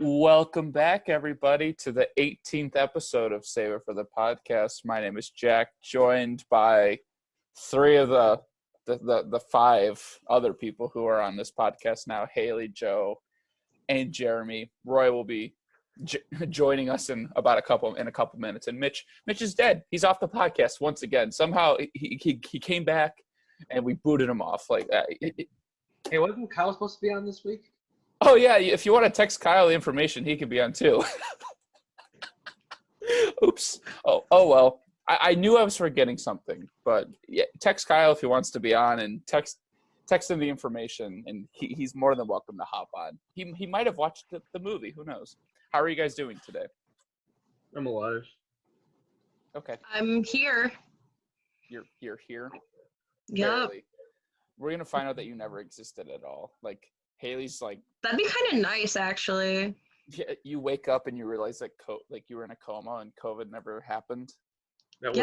Welcome back, everybody, to the 18th episode of Save It for the Podcast. My name is Jack, joined by three of the five other people who are on this podcast now: Haley, Joe, and Jeremy. Roy will be joining us in a couple minutes, and Mitch is dead. He's off the podcast once again. Somehow he came back, and we booted him off. Hey, wasn't Kyle supposed to be on this week? Oh, yeah, if you want to text Kyle the information, he can be on too. Oops. Oh well. I knew I was forgetting something, but yeah, text Kyle if he wants to be on, and text him the information, and he's more than welcome to hop on. He might have watched the movie. Who knows? How are you guys doing today? I'm alive. Okay. I'm here. You're here? Yep. Barely. We're going to find out that you never existed at all. Haley's That'd be kind of nice, actually. you wake up and you realize that you were in a coma and COVID never happened. That'd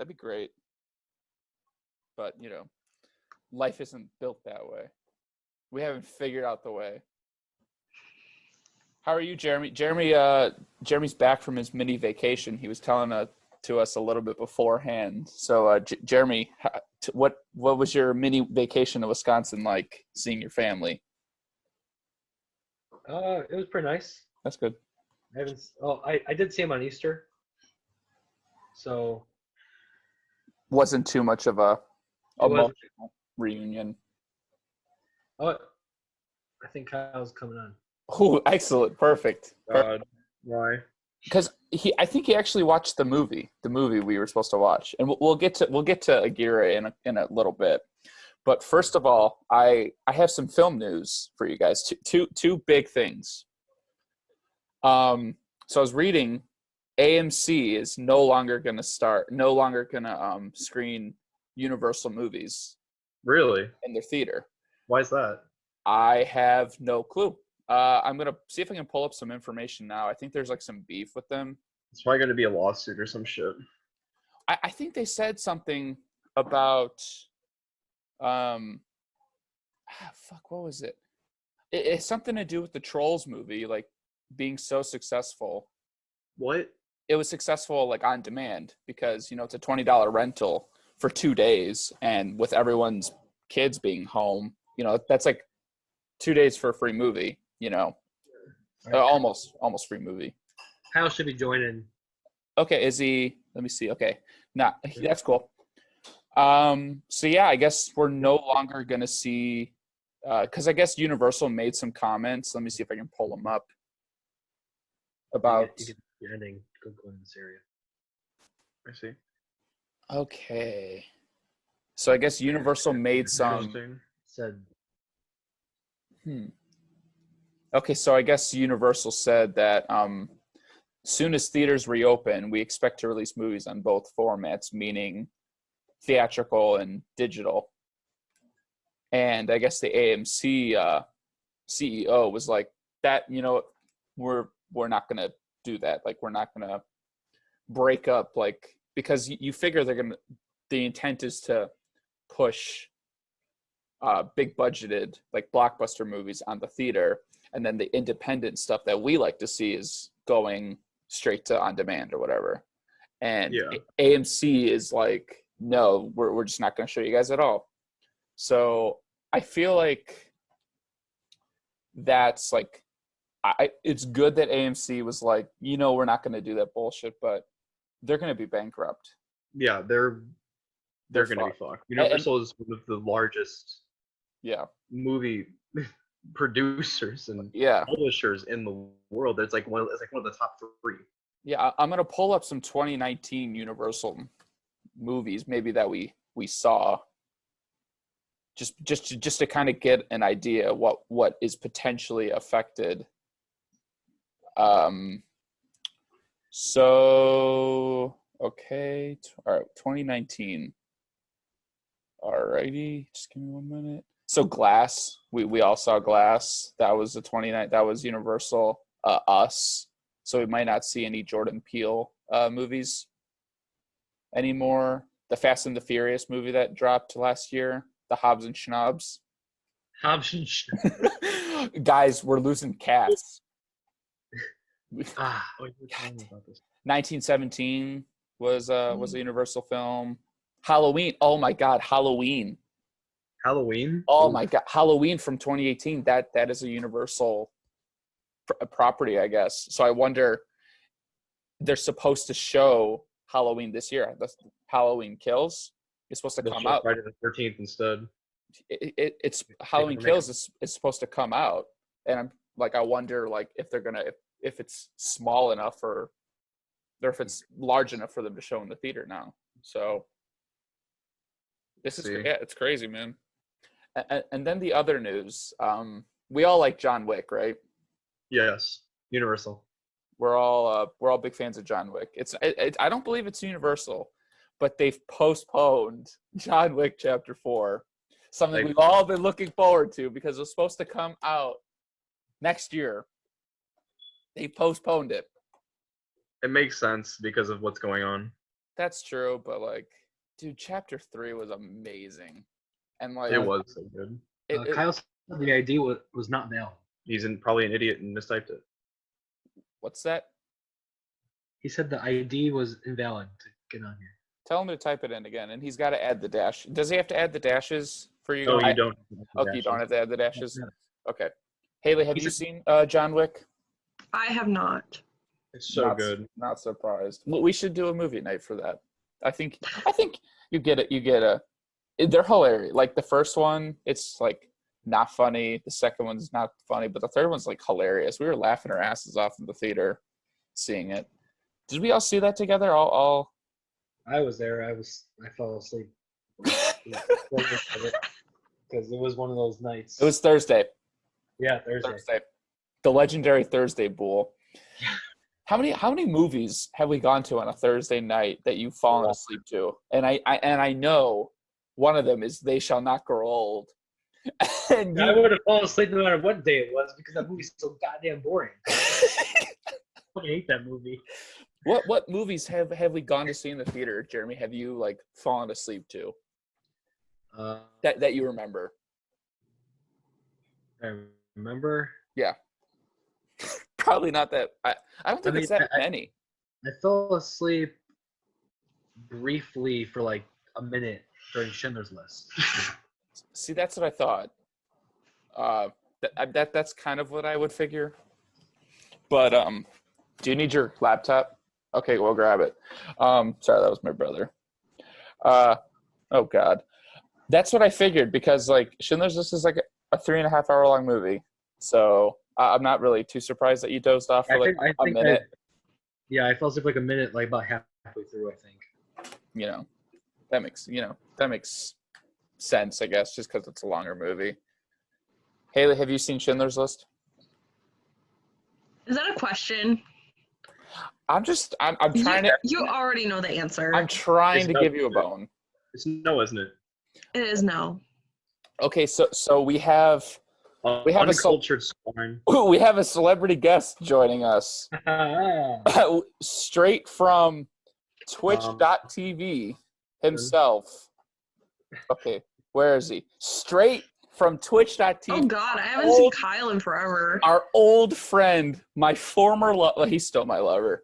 be great. But life isn't built that way. We haven't figured out the way. How are you, Jeremy? Jeremy's back from his mini vacation. He was telling to us a little bit beforehand. So, Jeremy, what was your mini vacation in Wisconsin like, seeing your family? It was pretty nice. That's good. I did see him on Easter. So wasn't too much of a emotional reunion. Oh, I think Kyle's coming on. Oh, excellent. Perfect. Why? Because I think he actually watched the movie we were supposed to watch, and we'll get to Aguirre in a little bit. But first of all, I have some film news for you guys. Two big things. So I was reading, AMC is no longer gonna screen Universal movies. Really? In their theater. Why is that? I have no clue. I'm going to see if I can pull up some information now. I think there's some beef with them. It's probably going to be a lawsuit or some shit. I think they said something about, what was it? It's something to do with the Trolls movie, being so successful. What? It was successful, on demand because, it's a $20 rental for 2 days. And with everyone's kids being home, that's 2 days for a free movie. Almost free movie. Kyle should be joining. Okay, is he? Let me see. Okay, that's cool. So yeah, I guess we're no longer gonna see, because I guess Universal made some comments. Let me see if I can pull them up. About you're ending Google in this area. I see. Okay, so I guess Universal made some. Said. Okay, so I guess Universal said that soon as theaters reopen, we expect to release movies on both formats, meaning theatrical and digital. And I guess the AMC CEO was like, that, we're not going to do that. We're not going to break up, because you figure the intent is to push big budgeted, blockbuster movies on the theater. And then the independent stuff that we like to see is going straight to on demand or whatever. And AMC is no, we're just not going to show you guys at all. So I feel like that's it's good that AMC was we're not going to do that bullshit, but they're going to be bankrupt. Yeah, they're going to be fucked. Universal is one of the largest movie producers and publishers in the world. It's one of the top three. Yeah, I'm gonna pull up some 2019 Universal movies, maybe that we saw, just to kind of get an idea what is potentially affected. So okay, all right, 2019. Alrighty, just give me 1 minute. So Glass, we all saw Glass. That was the 29th. That was Universal. Us. So we might not see any Jordan Peele movies anymore. The Fast and the Furious movie that dropped last year. The Hobbs and Schnobs. Hobbs and Schnobs. Guys, we're losing cats. About this. 1917 was a Universal film. Halloween. Oh my God, Halloween. Halloween. Oh my God, Halloween from 2018. That is a Universal property, I guess. So I wonder, they're supposed to show Halloween this year. The Halloween Kills is supposed to come out Friday the 13th instead. It's Halloween Kills is supposed to come out, and I'm like, I wonder like if they're gonna if it's small enough or if it's large enough for them to show in the theater now. So this is it's crazy, man. And then the other news, we all like John Wick, right? Yes, Universal. We're all big fans of John Wick. I don't believe it's Universal, but they've postponed John Wick Chapter 4, something we've all been looking forward to because it was supposed to come out next year. They postponed it. It makes sense because of what's going on. That's true, but like, dude, Chapter 3 was amazing, and like it was so good. Kyle said the ID was not valid. He's probably an idiot and mistyped it. What's that? He said the ID was invalid to get on here. Tell him to type it in again, and he's got to add the dash. Does he have to add the dashes for you? No, you don't. Okay, you don't have to add the dashes? Okay. Haley, have you seen John Wick? I have not. It's so good. Not surprised. Well, we should do a movie night for that. I think you get it. They're hilarious. Like the first one, it's like not funny. The second one's not funny, but the third one's like hilarious. We were laughing our asses off in the theater seeing it. Did we all see that together? All I was there. I fell asleep because it was one of those nights. It was Thursday. Yeah, Thursday. The legendary Thursday Bowl. How many movies have we gone to on a Thursday night that you've fallen asleep to? And I know one of them is They Shall Not Grow Old. And I would have fallen asleep no matter what day it was because that movie's so goddamn boring. I hate that movie. What movies have we gone to see in the theater, Jeremy? Have you like fallen asleep to? That you remember? I remember. Yeah. Probably not that. I don't think it's that many. I fell asleep briefly for like a minute during Schindler's List. See, that's what I thought. That's kind of what I would figure. But do you need your laptop? Okay, we'll grab it. Sorry, that was my brother. Oh God, that's what I figured because like Schindler's List is like a 3.5 hour long movie, so I'm not really too surprised that you dozed off for a minute. I fell asleep like a minute, like about halfway through, I think. That makes sense, I guess, just because it's a longer movie. Haley, have you seen Schindler's List? Is that a question? I'm trying to. You already know the answer. I'm trying to give you a bone. It's no, isn't it? It is no. Okay, so we have uncultured swine. We have a celebrity guest joining us, straight from Twitch.tv himself. Okay, where is he? Straight from Twitch.tv. Oh God, I haven't seen Kyle in forever. Our old friend, my former lover. He's still my lover.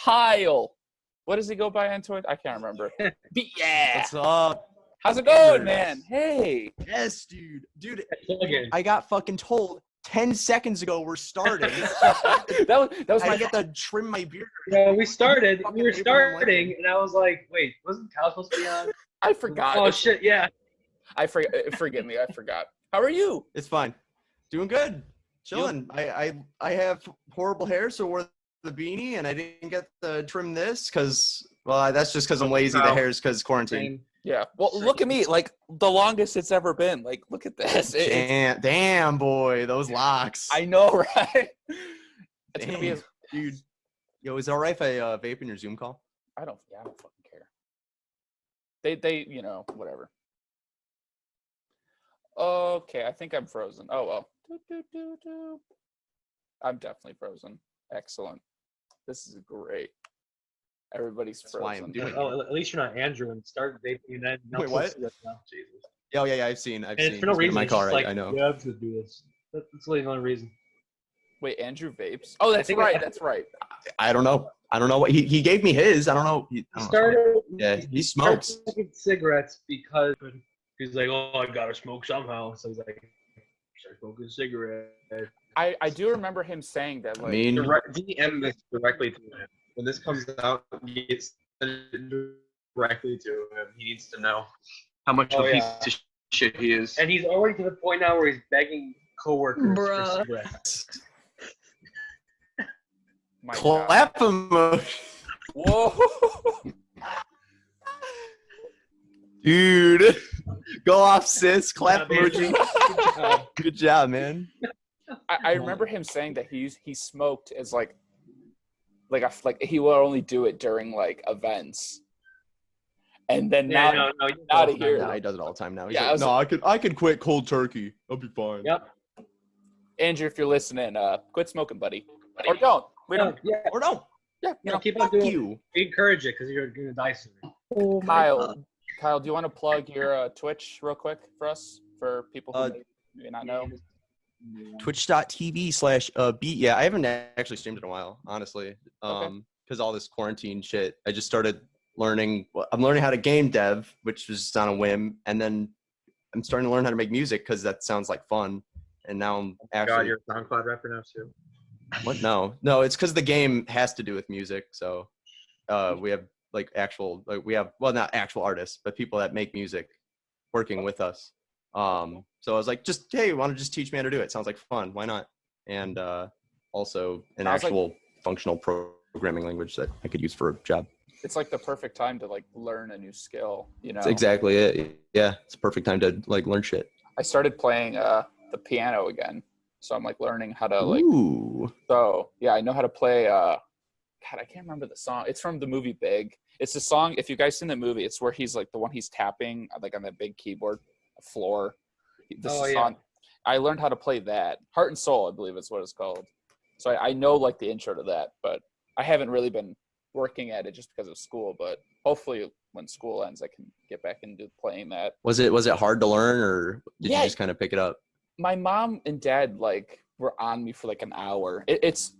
Kyle. What does he go by on Twitch? I can't remember. Beatyeah. What's up? How's it going, man? Hey. Yes, dude. I got fucking told 10 seconds ago we're starting. that was I get to trim my beard. Yeah, we were starting, and I was like, wait, wasn't Kyle supposed to be on? I forgot. Oh shit, yeah. Forgive me, I forgot. How are you? It's fine. Doing good. Chilling. I have horrible hair, so I wore the beanie, and I didn't get to trim this because, well, that's just because I'm lazy. The hair's because quarantine. Yeah. Well, look at me. Like, the longest it's ever been. Like, look at this. Damn, boy. Those locks. I know, right? It's going to be dude. Yo, is it all right if I vape in your Zoom call? I don't fucking care. They whatever. Okay, I think I'm frozen. Oh, well. I'm definitely frozen. Excellent. This is great. Everybody's frozen. That's why I'm doing it. At least you're not Andrew and start vaping and then. Wait, what? Jesus. Yeah, I've seen. For no reason, my car, like, I know. Yeah, I'm just do this. That's really the only reason. Wait, Andrew vapes? Oh, that's right. That's right. I don't know. I don't know what he gave me his. I don't know. He smokes cigarettes because he's like, oh, I gotta smoke somehow. So he's like, start smoking cigarettes. I do remember him saying that. Like, I mean, DM this directly to him. When this comes out, it's directly to him. He needs to know how much of a piece of shit he is. And he's already to the point now where he's begging coworkers for cigarettes. Clap emoji. Whoa. Dude. Go off, sis. Clap emoji. Good job, man. I remember him saying that he smoked as like he will only do it during like events. And then now he does it all the time now. He's yeah, like, I could quit cold turkey. I'll be fine. Yep. Andrew, if you're listening, quit smoking, buddy. Or don't. Or don't. Yeah, keep on doing it. We encourage it because you're gonna die soon. Oh, Kyle, do you want to plug your Twitch real quick for us, for people who may not know? Twitch.tv/Beatyeah. I haven't actually streamed in a while, honestly, because all this quarantine shit. I just started learning. I'm learning how to game dev, which was just on a whim, and then I'm starting to learn how to make music because that sounds like fun. And now I'm actually. God, you're a SoundCloud rapper now too. What? No, it's because the game has to do with music. So we have not actual artists, but people that make music working with us. So I was like, hey, want to just teach me how to do it? Sounds like fun. Why not? And also an actual functional programming language that I could use for a job. It's like the perfect time to like learn a new skill, you know? That's exactly it. Yeah, it's a perfect time to like learn shit. I started playing the piano again. So I'm like learning how to like. Ooh. So yeah, I know how to play. God, I can't remember the song. It's from the movie Big. It's the song. If you guys seen the movie, it's where he's like the one he's tapping like on that big keyboard floor. Song. I learned how to play that. Heart and Soul, I believe is what it's called. So I know like the intro to that, but I haven't really been working at it just because of school. But hopefully when school ends, I can get back into playing that. Was it hard to learn, or did you just kind of pick it up? My mom and dad like were on me for like an hour. It's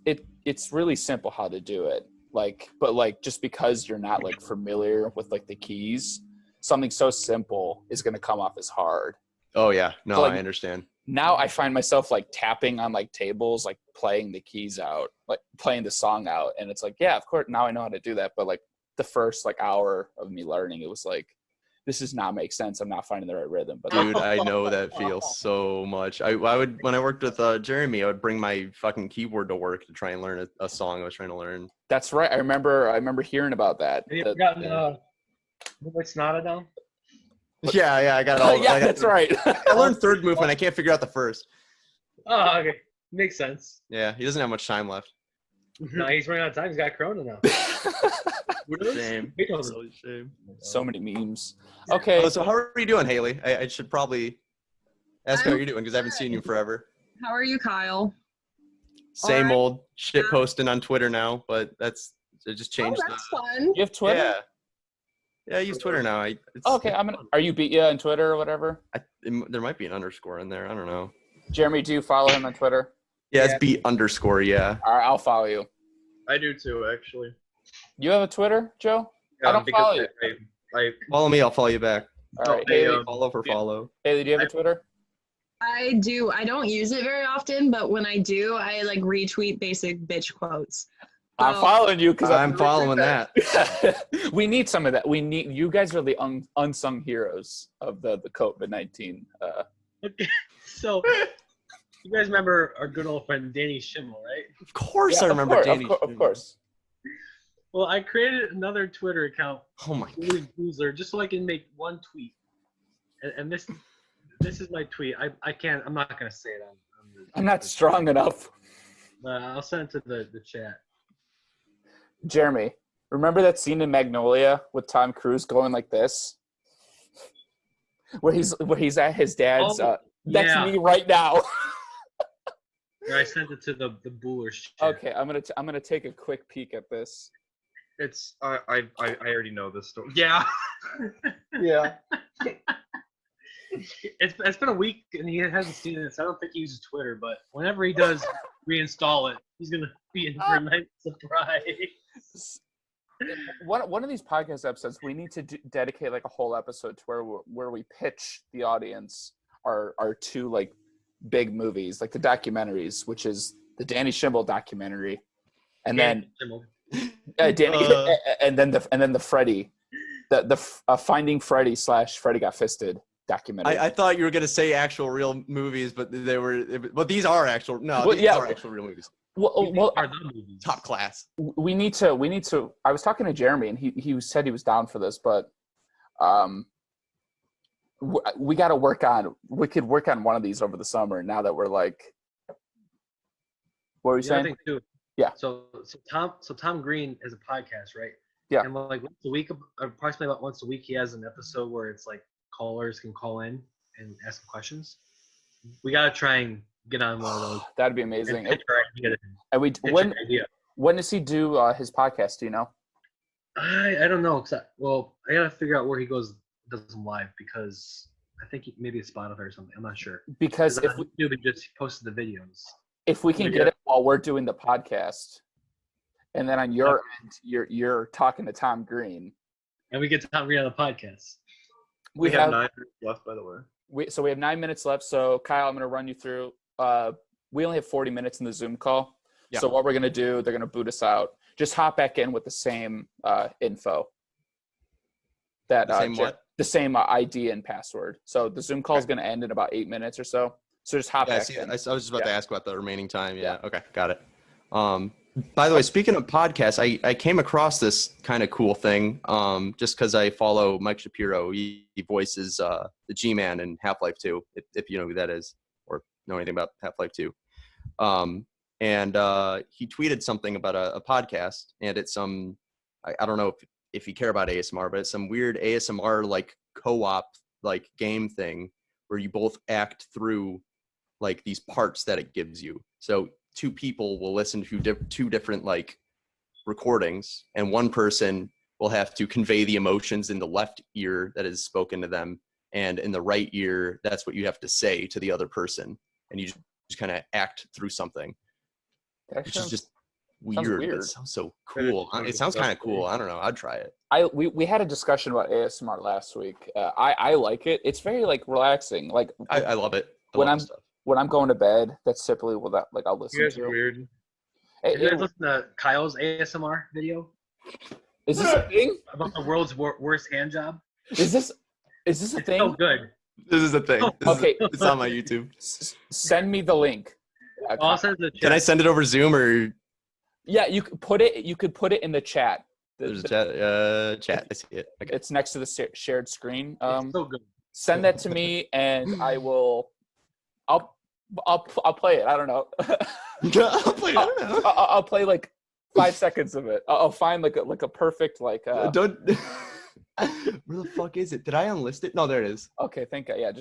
really simple how to do it. Like, but like just because you're not like familiar with like the keys, something so simple is gonna come off as hard. Oh yeah, no, so, like, I understand. Now I find myself like tapping on like tables, like playing the keys out, like playing the song out, and it's like, yeah, of course now I know how to do that. But like the first like hour of me learning, it was like, this does not make sense. I'm not finding the right rhythm. But dude, I know that feels so much. I would, when I worked with Jeremy, I would bring my fucking keyboard to work to try and learn a song I was trying to learn. That's right. I remember hearing about that. Have you ever gotten what's Nada down? Yeah, I got it all. Yeah, that's right. I learned third movement. I can't figure out the first. Oh, okay. Makes sense. Yeah, he doesn't have much time left. No, he's running out of time. He's got Corona now. Shame. Shame. So many memes. Okay. So how are you doing, Haley? I should probably ask how you're doing because I haven't seen you forever. How are you, Kyle? Same old shit posting on Twitter now, but it just changed. Oh, that's fun. You have Twitter? Yeah, I use Twitter now. Okay, are you Beatyeah on Twitter or whatever? There might be an underscore in there. I don't know. Jeremy, do you follow him on Twitter? Yeah, it's _. Yeah. All right, I'll follow you. I do too, actually. You have a Twitter, Joe? I don't follow you. I follow me. I'll follow you back. All right, Haley. Follow. Haley, do you have a Twitter? I do. I don't use it very often, but when I do, I like retweet basic bitch quotes. I'm following you because I'm following that. We need some of that. You guys are the unsung heroes of the COVID-19. Okay, so you guys remember our good old friend Danny Schimmel, right? Of course, I remember Danny. Of course. Well, I created another Twitter account. Oh my God. Just so I can make one tweet, and this is my tweet. I'm not gonna say it. I'm not strong enough. I'll send it to the chat. Jeremy, remember that scene in Magnolia with Tom Cruise going like this, where he's at his dad's? That's me right now. I sent it to the Boolers chat. Okay, I'm gonna take a quick peek at this. It's I already know this story. Yeah. Yeah. It's been a week and he hasn't seen it, so I don't think he uses Twitter. But whenever he does, reinstall it. He's gonna be in for a nice surprise. One of these podcast episodes, we need to dedicate like a whole episode to where we pitch the audience our two like big movies, like the documentaries, which is the Danny Schimmel documentary, and then Danny, and then the Freddy, the Finding Freddy / Freddy Got Fisted documentary. I thought you were gonna say actual real movies, but these are actual. No, well, these are actual real movies. Well, are the movies top class? We need to. I was talking to Jeremy, and he said he was down for this, but we got to work on. We could work on one of these over the summer. Now that we're like, what were you saying? Thing too. Yeah. So Tom Green has a podcast, right? Yeah. And like once a week, approximately about once a week, he has an episode where it's like callers can call in and ask questions. We got to try and get on one of those. That'd be amazing. And when does he do his podcast? Do you know? I don't know. I gotta figure out where he does them live, because I think maybe it's Spotify or something. I'm not sure. Because if we just posted the videos. If we can get it while we're doing the podcast, and then on your end, you're talking to Tom Green, and we get Tom Green on the podcast. We have 9 minutes left, by the way. We have 9 minutes left. So Kyle, I'm going to run you through. We only have 40 minutes in the Zoom call. Yeah. So what we're going to do, they're going to boot us out. Just hop back in with the same info. The same ID and password. So the Zoom call is going to end in about 8 minutes or so. So just hop back in. I was just about to ask about the remaining time. Yeah. Okay. Got it. By the way, speaking of podcasts, I came across this kind of cool thing just because I follow Mike Shapiro. He voices the G-Man in Half-Life 2, if you know who that is or know anything about Half-Life 2. And he tweeted something about a podcast, and it's some I don't know if you care about ASMR, but it's some weird ASMR like co-op like game thing where you both act through like these parts that it gives you. So 2 people will listen to 2 different like recordings, and one person will have to convey the emotions in the left ear that is spoken to them, and in the right ear, that's what you have to say to the other person, and you just kind of act through something, which is just weird. It sounds so cool. It sounds kind of cool. I don't know. I'd try it. We had a discussion about ASMR last week. I like it. It's very like relaxing. Like I love it. When I'm going to bed, that's typically what I'll listen to. You guys are weird. Hey, you guys listen to Kyle's ASMR video? Is this a thing? About the world's worst hand job? Is this a thing? So good. This is a thing. Okay. It's on my YouTube. Send me the link. Can I send it over Zoom or? Yeah, you could put it in the chat. There's a chat. I see it. Okay. It's next to the shared screen. It's so good. Send that to me, and I will. I'll play it. I don't know. I'll play like 5 seconds of it. I'll find like a perfect like. Don't. Where the fuck is it? Did I unlist it? No, there it is. Okay, thank God. Yeah,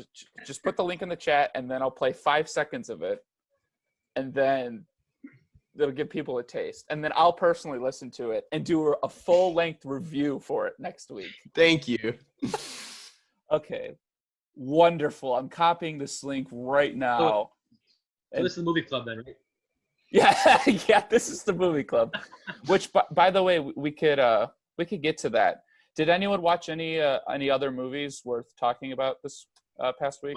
just put the link in the chat, and then I'll play 5 seconds of it, and then it'll give people a taste, and then I'll personally listen to it and do a full-length review for it next week. Thank you. Okay. Wonderful. I'm copying this link right now. So this is the movie club then, right? Yeah, yeah, this is the movie club. Which by the way, we could get to that. Did anyone watch any other movies worth talking about this past week?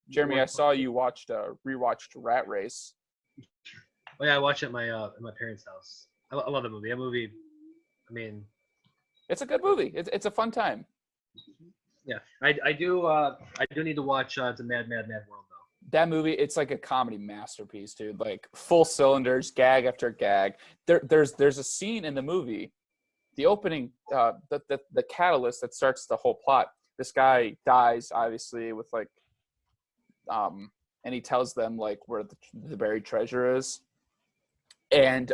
Jeremy, I saw you rewatched Rat Race. Oh yeah, I watched it at my parents' house. I love the movie. That movie, I mean, it's a good movie. It's a fun time. Yeah, I do need to watch The Mad World though. That movie, it's like a comedy masterpiece, dude. Like full cylinders, gag after gag. There's a scene in the movie, the opening, the catalyst that starts the whole plot. This guy dies, obviously, with like, and he tells them like where the buried treasure is, and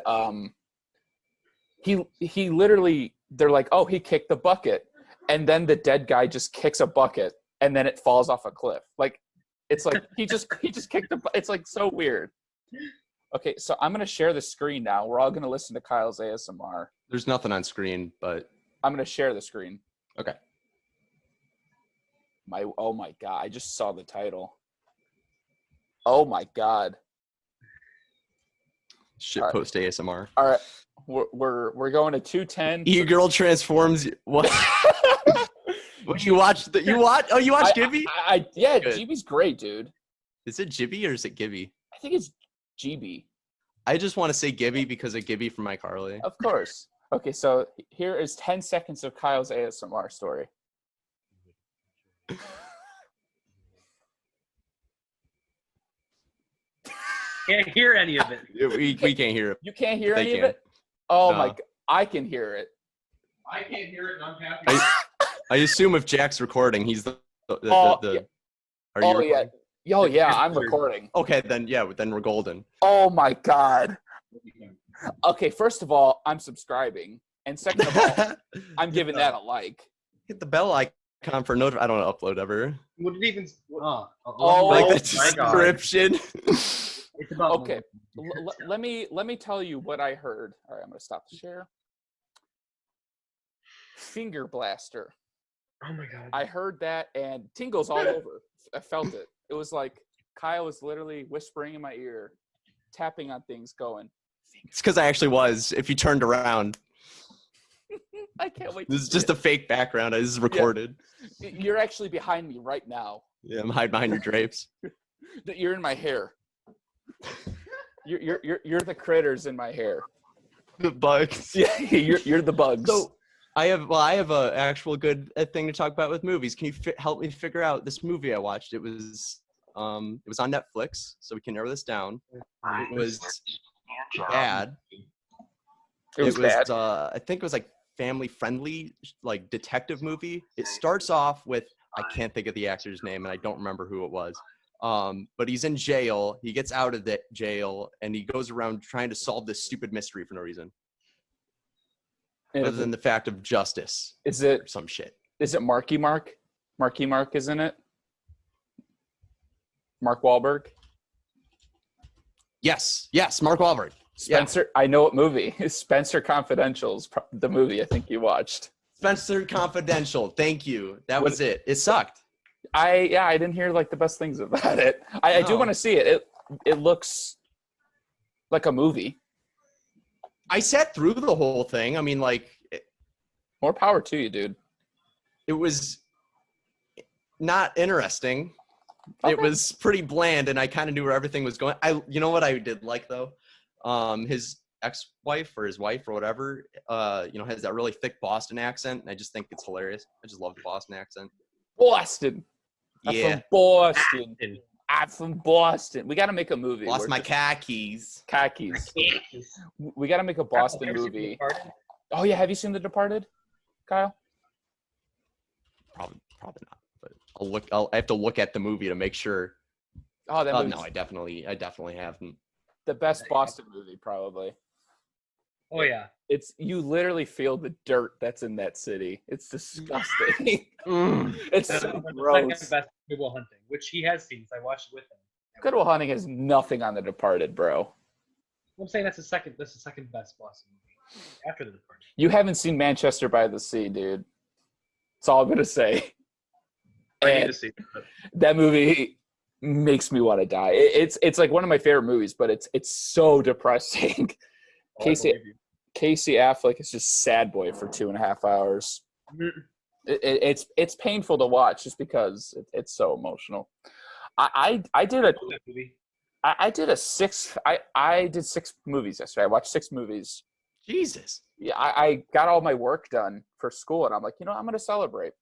he literally, they're like, oh, he kicked the bucket. And then the dead guy just kicks a bucket, and then it falls off a cliff. Like, it's like he just kicked the. It's like so weird. Okay, so I'm gonna share the screen now. We're all gonna listen to Kyle's ASMR. There's nothing on screen, but I'm gonna share the screen. Okay. Oh my God! I just saw the title. Oh my God! Shit post ASMR. All right, we're going to 210. E-girl transforms. What? What you watch? You watch? Oh, you watch Gibby? Yeah, Gibby's great, dude. Is it Gibby or is it Gibby? I think it's GB. I just want to say Gibby because of Gibby from iCarly. Of course. Okay, so here is 10 seconds of Kyle's ASMR story. Can't hear any of it. We can't hear it. You can't hear any of it? Oh my God, I can hear it. I can't hear it and I'm happy. I assume if Jack's recording, he's the Yeah. Are you recording? Yeah. Oh yeah, I'm recording. Okay, then we're golden. Oh my God. Okay, first of all, I'm subscribing. And second of all, I'm giving that a like. Hit the bell icon for notification. I don't want to upload ever. Would it even? Like the description. It's about okay. Let me tell you what I heard. All right, I'm gonna stop the share. Finger blaster. Oh my God. I heard that and tingles all over. I felt it. It was like Kyle was literally whispering in my ear, tapping on things, going. It's because I actually was. If you turned around. I can't wait. This is just a fake background. This is recorded. Yeah. You're actually behind me right now. Yeah, I'm hiding behind your drapes. You're in my hair. You're the critters in my hair. The bugs. Yeah, you're the bugs. So I have a actual good thing to talk about with movies. Can you help me figure out this movie I watched? It was on Netflix, so we can narrow this down. It was bad. It was bad. I think it was like family friendly, like detective movie. It starts off with I can't think of the actor's name and I don't remember who it was. But he's in jail. He gets out of the jail and he goes around trying to solve this stupid mystery for no reason. Other than the fact of justice. Is it some shit? Is it Marky Mark? Marky Mark is in it? Mark Wahlberg? Yes, Mark Wahlberg. Spencer, yeah. I know what movie. Spencer Confidential's the movie I think you watched. Spencer Confidential. Thank you. That was it. It sucked. I didn't hear like the best things about it. I do want to see it. It looks like a movie. I sat through the whole thing. I mean, like, more power to you, dude. It was not interesting. Okay. It was pretty bland, and I kind of knew where everything was going. You know what I did like though? His ex-wife or his wife or whatever, has that really thick Boston accent, and I just think it's hilarious. I just love the Boston accent. Boston. Yeah. I'm from Boston. I'm from Boston. We got to make a movie. Lost my khakis. We got to make a Boston movie. Oh yeah, have you seen The Departed, Kyle? Probably not. But I have to look at the movie to make sure. Oh, that movie. No, I definitely haven't. The best Boston movie, probably. Oh yeah. You literally feel the dirt that's in that city. It's disgusting. It's so gross. Best Good Will Hunting, which he has seen. So I watched it with him. Good Will Hunting has nothing on The Departed, bro. I'm saying that's the second best Boston movie after The Departed. You haven't seen Manchester by the Sea, dude. That's all I'm gonna say. I need to see that movie. Makes me want to die. It's like one of my favorite movies, but it's so depressing. Casey Affleck is just sad boy for 2.5 hours. It's painful to watch just because it's so emotional. I did 6 movies yesterday. I watched 6 movies. Jesus. Yeah, I got all my work done for school, and I'm like, I'm gonna celebrate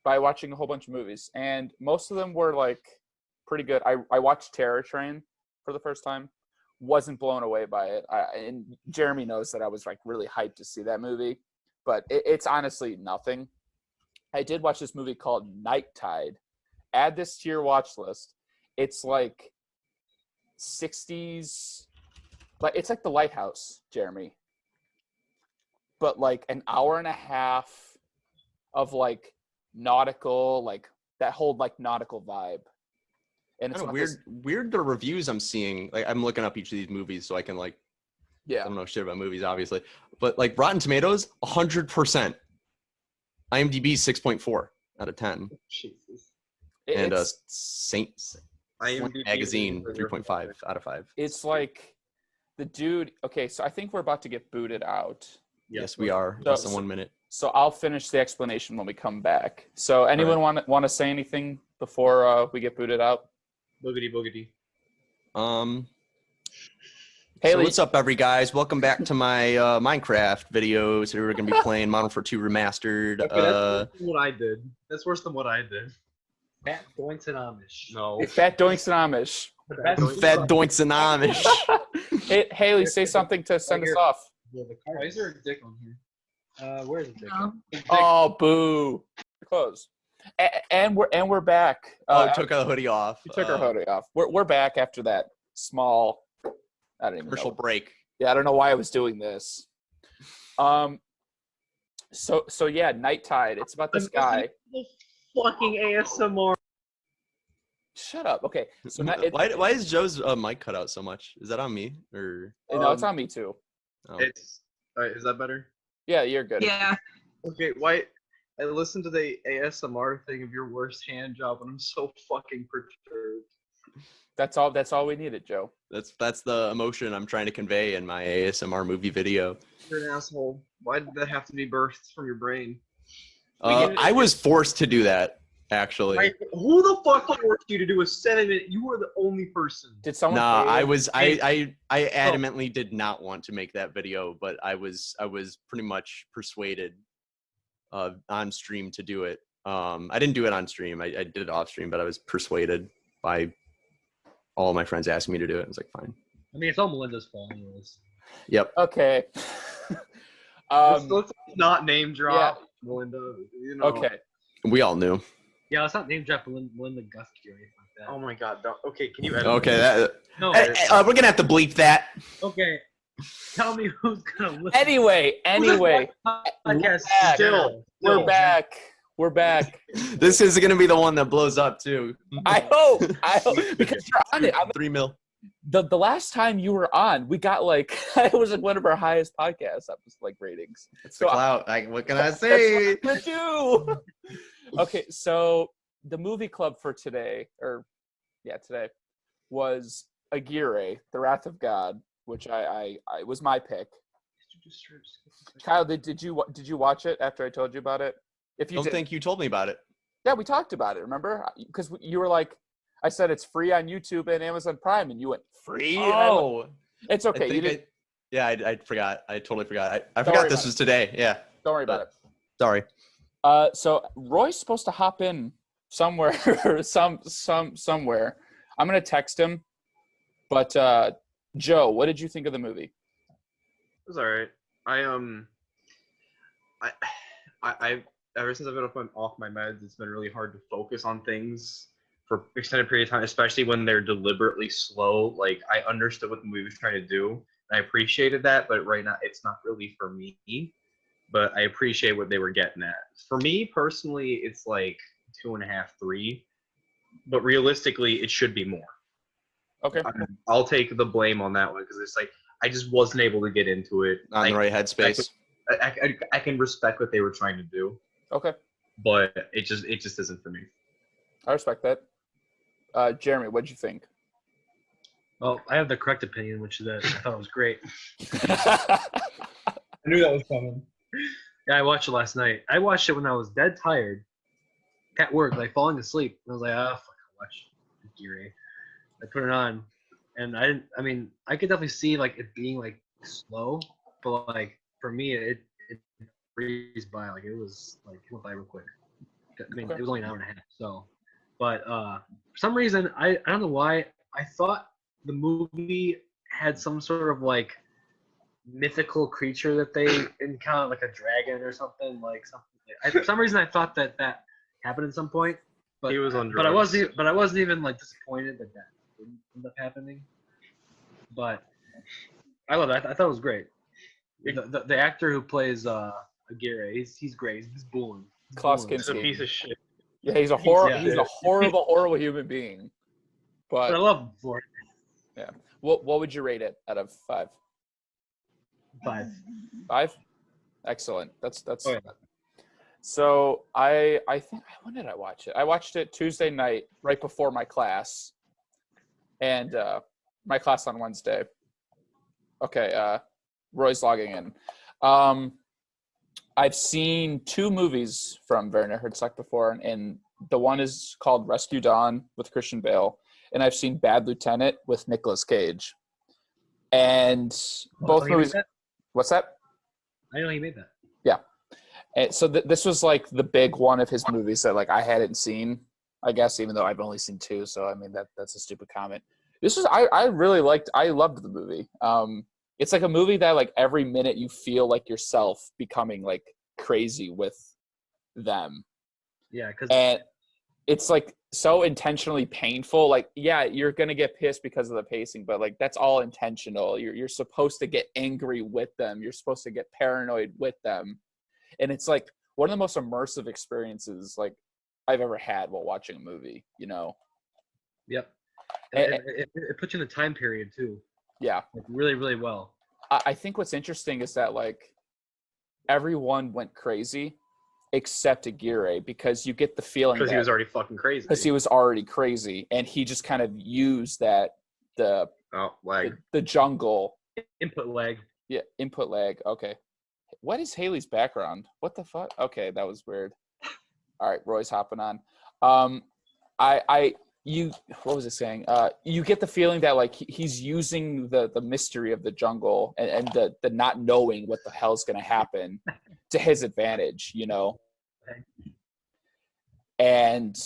by watching a whole bunch of movies, and most of them were like pretty good. I watched Terror Train for the first time. Wasn't blown away by it. And Jeremy knows that I was like really hyped to see that movie, but it's honestly nothing. I did watch this movie called Night Tide. Add this to your watch list. It's like 60s, but it's like The Lighthouse, Jeremy. But like an hour and a half of like nautical, like that whole like nautical vibe. And it's weird the reviews I'm seeing. Like I'm looking up each of these movies so I can like, I don't know shit about movies obviously, but like Rotten Tomatoes 100%, IMDb 6.4 out of 10. Jesus. And Saints IMDb Magazine 3.5 out of 5. It's like the dude. Okay, so I think we're about to get booted out. Yes, we are. Less than 1 minute. So I'll finish the explanation when we come back. So anyone want to say anything before we get booted out? Boogity. Haley. So what's up, guys? Welcome back to my Minecraft video. Today we're going to be playing Modern Warfare 2 Remastered. Okay, that's worse than what I did. That's worse than what I did. Fat Doinks and Amish. No. Fat Doinks and Amish. Fat Doinks and Amish. Hey, Haley, say something to send us off. Why is there a dick on here? Where's the dick? No. Oh, boo. Close. And we're back. Took a hoodie off. We took our hoodie off. We're back after that small. I don't even commercial know. break. Yeah, I don't know why I was doing this. So yeah, Night Tide. It's about this guy. Fucking ASMR. Shut up. Okay. So why is Joe's mic cut out so much? Is that on me or? No, it's on me too. Oh. It's. Is that better? Yeah, you're good. Yeah. Okay. Why? I listened to the ASMR thing of your worst hand job, and I'm so fucking perturbed. That's all we needed, Joe. That's the emotion I'm trying to convey in my ASMR movie video. You're an asshole. Why did that have to be birthed from your brain? I was forced to do that, actually. Who the fuck forced you to do a 7-minute? You were the only person. Did someone? Nah, I adamantly did not want to make that video, but I was pretty much persuaded on stream to do it. I didn't do it on stream. I did it off stream, but I was persuaded by all my friends asking me to do it. I was like, fine. I mean, it's all Melinda's fault anyways. Yep. Okay. Let's not name drop Melinda. You know. Okay. We all knew. Yeah, let's not name drop Melinda Gusky or anything like that. Oh my god. Okay, can you edit? Okay. No. We're gonna have to bleep that. Okay. Tell me who's gonna listen. Anyway. Podcast We're back. We're back. This is gonna be the one that blows up too. I hope because you're on it. 3 mil. The last time you were on, we got it was one of our highest podcast ratings. It's the clout. What can I say? That's what I'm gonna do. Okay, so the movie club for today, today was Aguirre, The Wrath of God, which I was my pick. Kyle, did you watch it after I told you about it? If you don't think you told me about it. Yeah, we talked about it. Remember? Because you were like, I said it's free on YouTube and Amazon Prime, and you went free. Oh, it's okay. I forgot. I totally forgot. I forgot this was today. Yeah. Don't worry about it. Sorry. So Roy's supposed to hop in somewhere, somewhere. I'm gonna text him. But Joe, what did you think of the movie? It was alright. I ever since I've been off my meds, it's been really hard to focus on things for extended period of time, especially when they're deliberately slow. Like, I understood what the movie was trying to do, and I appreciated that, but right now it's not really for me. But I appreciate what they were getting at. For me personally, it's like 2.5, 3. But realistically, it should be more. Okay. I'll take the blame on that one because it's like I just wasn't able to get into it. On the right headspace. I can respect what they were trying to do. Okay. But it just isn't for me. I respect that. Jeremy, what'd you think? Well, I have the correct opinion, which is that I thought it was great. I knew that was coming. Yeah, I watched it last night. I watched it when I was dead tired at work, like falling asleep. And I was like, fuck, I'll watch Geary. I put it on, and I could definitely see like it being like slow, but like for me, it breezed by. Like it went by real quick. I mean, It was only an hour and a half. So, but for some reason, I don't know why I thought the movie had some sort of like mythical creature that they encounter, like a dragon or something. For some reason, I thought that happened at some point. But he was on drugs. But I wasn't even like disappointed that didn't end up happening. But I love it. I thought it was great. The actor who plays Aguirre, he's great. He's booing. Klaus He's a Kinski. piece of shit. Yeah, he's a horrible human being. But I love him for it. Yeah. What would you rate it out of 5? 5. 5? Excellent. That's. Oh, yeah. So I think, when did I watch it? I watched it Tuesday night, right before my class, and my class on Wednesday. Okay, Roy's logging in. I've seen 2 movies from Werner Herzog before, and the one is called Rescue Dawn with Christian Bale, and I've seen Bad Lieutenant with Nicolas Cage. And both movies. What's that? I didn't know he made that. Yeah. And so this was like the big one of his movies that like I hadn't seen, I guess, even though I've only seen 2. So I mean that's a stupid comment. This was I loved the movie. It's like a movie that like every minute you feel like yourself becoming like crazy with them. Yeah, and it's like so intentionally painful. Like, yeah, you're gonna get pissed because of the pacing, but like that's all intentional. You're supposed to get angry with them. You're supposed to get paranoid with them, and it's like one of the most immersive experiences like I've ever had while watching a movie. You know. Yep. It puts you in the time period too. Yeah. Like really, really well. I think what's interesting is that like everyone went crazy except Aguirre, because you get the feeling because he was already fucking crazy. Because he was already crazy, and he just kind of used that the jungle input lag. Yeah, input lag. Okay, what is Haley's background? What the fuck? Okay, that was weird. All right, Roy's hopping on. What was it saying? You get the feeling that like he's using the mystery of the jungle and the not knowing what the hell's gonna happen to his advantage, you know. And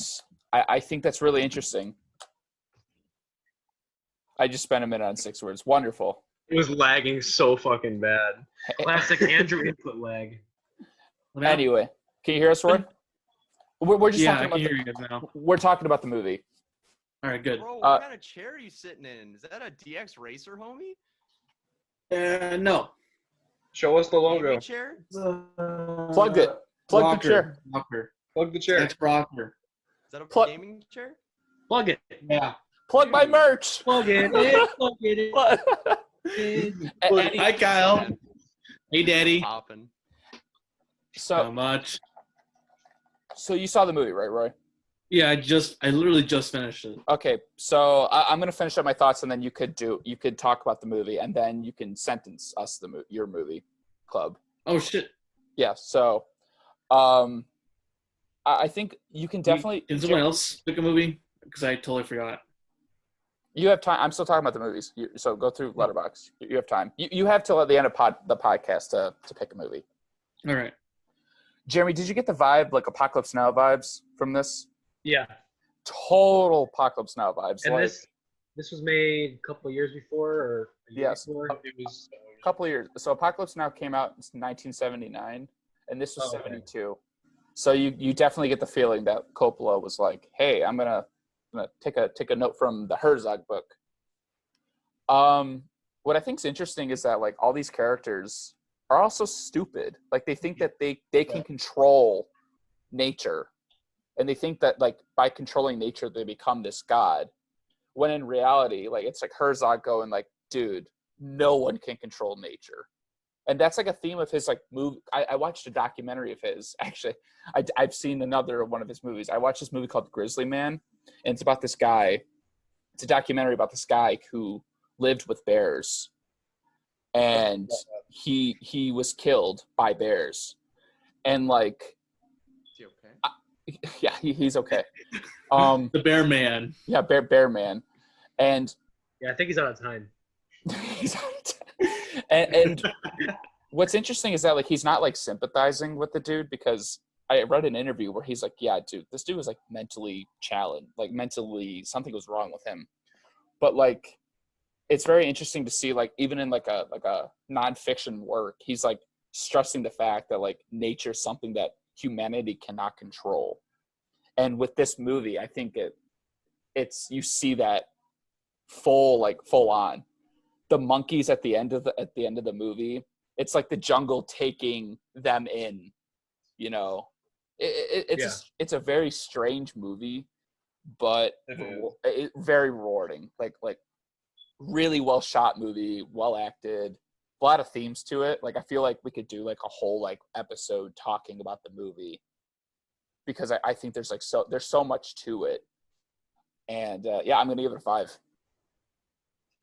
I think that's really interesting. I just spent a minute on 6 words. Wonderful. It was lagging so fucking bad. Classic Andrew input lag. Anyway, can you hear us, Roy? We're just talking about you now. We're talking about the movie. All right, good. Bro, what kind of chair are you sitting in? Is that a DX Racer, homie? No. Show us the logo. Chair? Plugged it. Plug the chair. Rocker. Plug the chair. It's rocker. Is that a gaming chair? Plug it. Yeah. Plug my merch. Plug it. Plug it. Hi, Kyle. Hey, Daddy. Popping. So much. So you saw the movie, right, Roy? Yeah, I literally just finished it. Okay, so I'm gonna finish up my thoughts, and then you could talk about the movie, and then you can sentence us your movie club. Oh shit. Yeah. So, I think you can definitely. Can someone else pick a movie? Because I totally forgot. You have time. I'm still talking about the movies. So go through Letterboxd. You have time. You have till at the end of the podcast to pick a movie. All right. Jeremy, did you get the vibe, like Apocalypse Now vibes from this? Yeah. Total Apocalypse Now vibes. And like, this was made a couple of years before, or a year before? It was a couple of years. So Apocalypse Now came out in 1979, and this was 72. So you definitely get the feeling that Coppola was like, "Hey, I'm gonna take a note from the Herzog book." What I think is interesting is that like all these characters are also stupid. Like they think that they can control nature, and they think that like by controlling nature they become this god, when in reality like it's like Herzog going like, dude, no one can control nature. And that's like a theme of his like movie. I watched a documentary of his. Actually, I've seen another one of his movies. I watched this movie called Grizzly Man, and it's about this guy. It's a documentary about this guy who lived with bears, and he was killed by bears, and like, is he okay? Yeah, he's okay. The Bear Man. Yeah, Bear Man, and yeah, I think he's out of time. He's out of time. And what's interesting is that like he's not like sympathizing with the dude, because I read an interview where he's like, yeah, dude, this dude was like mentally challenged, like mentally something was wrong with him. But like it's very interesting to see like even in like a nonfiction work, he's like stressing the fact that like nature is something that humanity cannot control. And with this movie, I think it's you see that full on. The monkeys at the end of the movie, it's like the jungle taking them in, you know. It's a very strange movie, but very rewarding. Like really well shot movie, well acted, a lot of themes to it. Like I feel like we could do like a whole like episode talking about the movie, because I think there's so much to it. And I'm gonna give it a 5.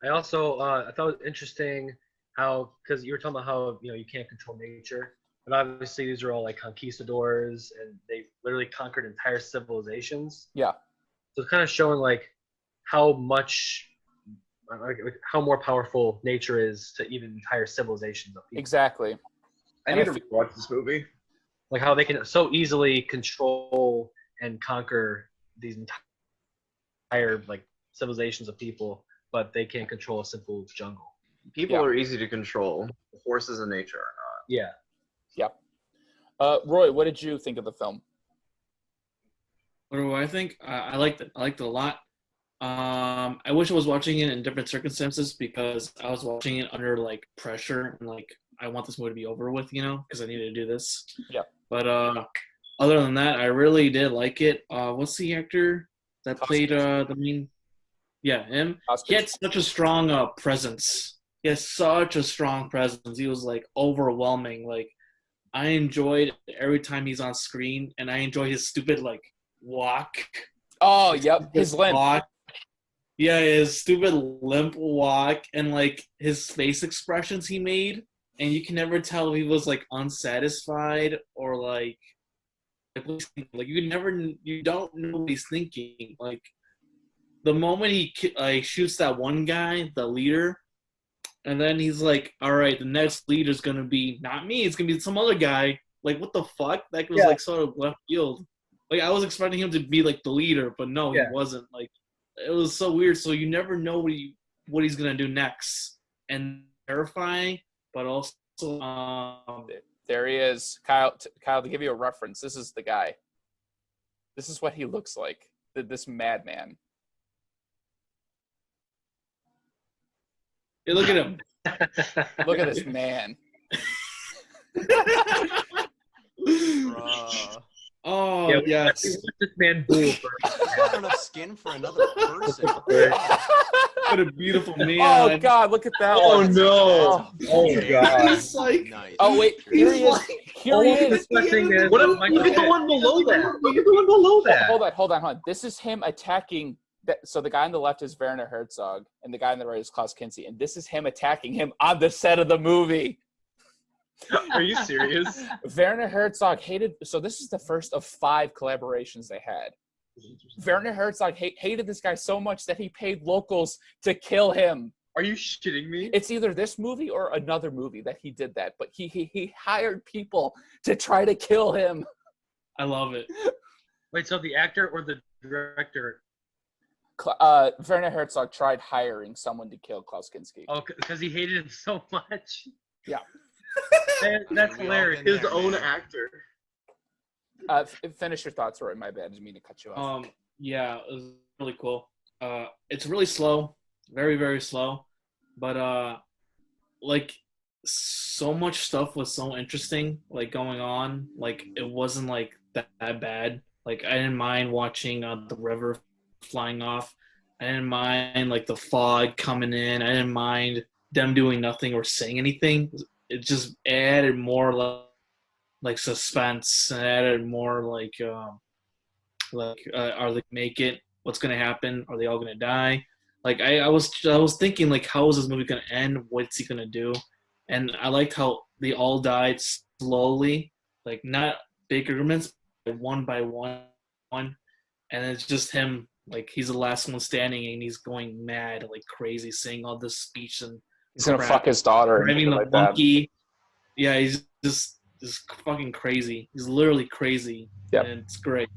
I also I thought it was interesting how, because you were talking about how you can't control nature, but obviously these are all like conquistadors, and they literally conquered entire civilizations. Yeah. So it's kind of showing like how much, like how more powerful nature is to even entire civilizations of people. Exactly. I need to watch this movie. Like how they can so easily control and conquer these entire like civilizations of people, but they can't control a simple jungle. People are easy to control. The forces of nature are not. Yeah. Yeah. Roy, what did you think of the film? What do I think? I liked it. I liked it a lot. I wish I was watching it in different circumstances because I was watching it under like pressure and like I want this movie to be over with, because I needed to do this. Yeah. But other than that, I really did like it. What's the actor that played the main? Yeah, him. He had such a strong presence. He has such a strong presence. He was like overwhelming. Like I enjoyed every time he's on screen, and I enjoy his stupid like walk. Oh, yep, his limp. Walk. Yeah, his stupid limp walk and like his face expressions he made, and you can never tell if he was like unsatisfied or like you don't know what he's thinking. Like the moment he shoots that one guy, the leader, and then he's like, all right, the next leader's gonna be not me, it's gonna be some other guy. Like what the fuck? That was like sort of left field. Like I was expecting him to be like the leader, but no, he wasn't. Like it was so weird. So you never know what he's gonna do next, and terrifying, but also there he is, Kyle. To give you a reference, this is the guy. This is what he looks like. This madman. Hey, look at him. Look at this man. Oh, yes. This man bull for not enough skin for another person. What a beautiful man. Oh, God, look at that Oh, one. no. Oh, God. He's like, Nice. Oh, wait. Here he is. Here he is. Look at the one below that. Look at the one below that. Hold on. This is him attacking. So the guy on the left is Werner Herzog, and the guy on the right is Klaus Kinski, and this is him attacking him on the set of the movie. Are you serious? Werner Herzog hated. So this is the first of 5 collaborations they had. Werner Herzog hated this guy so much that he paid locals to kill him. Are you shitting me? It's either this movie or another movie that he did that, but he hired people to try to kill him. I love it. Wait, so the actor or the director? Werner Herzog tried hiring someone to kill Klaus Kinski. Oh, because he hated him so much. Yeah. That's hilarious. His own actor. Finish your thoughts, Roy. My bad. I didn't mean to cut you off. Yeah, it was really cool. It's really slow, very, very slow, but like so much stuff was so interesting, like going on. Like it wasn't like that bad. Like I didn't mind watching the river flying off. I didn't mind like the fog coming in. I didn't mind them doing nothing or saying anything. It just added more like suspense and added more like are they make it? What's gonna happen? Are they all gonna die? Like I was thinking like how is this movie gonna end? What's he gonna do? And I liked how they all died slowly, like not big increments, one by one, and it's just him. Like he's the last one standing and he's going mad, like crazy, saying all this speech and he's gonna fuck his daughter. Having the like monkey. That. Yeah, he's just fucking crazy. He's literally crazy. Yeah, and it's great.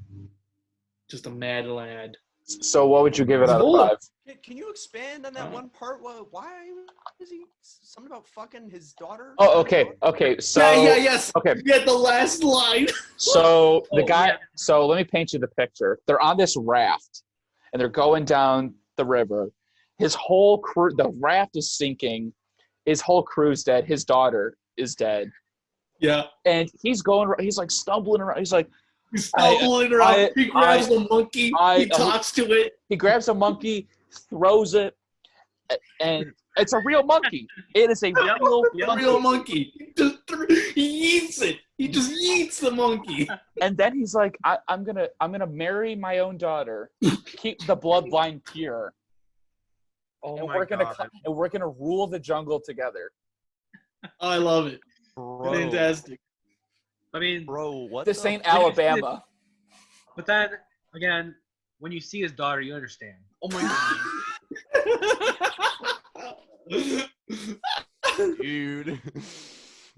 Just a mad lad. So, what would you give it out of 5? Can you expand on that one part? Why is he something about fucking his daughter? Oh, okay. So yes. Okay. Yeah, the last line. So the guy. Yeah. So let me paint you the picture. They're on this raft, and they're going down the river. His whole crew. The raft is sinking. His whole crew's dead. His daughter is dead. Yeah. And he's like stumbling around. He's stumbling around. He grabs the monkey. He talks to it. He grabs a monkey, throws it, and it's a real monkey. It is a real monkey. He eats it. He just eats the monkey. And then he's like, I'm gonna marry my own daughter, keep the bloodline pure. Oh and my God. We're gonna rule the jungle together. Oh, I love it. Bro. Fantastic. I mean, Bro, what? This ain't Alabama. But then again, when you see his daughter, you understand. Oh my god. Dude.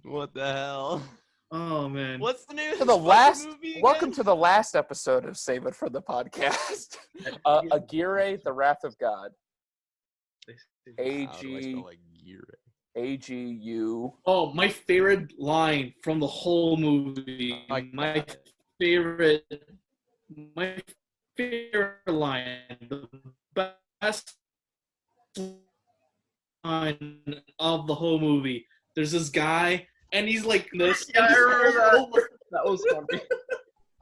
What the hell? Oh man. What's the name? To the last, welcome to the last episode of Save It for the Podcast. Aguirre, the Wrath of God. AGU. Oh, my favorite line from the whole movie. My favorite line. The best line of the whole movie. There's this guy, and he's like this. Yeah, I remember that. That was funny.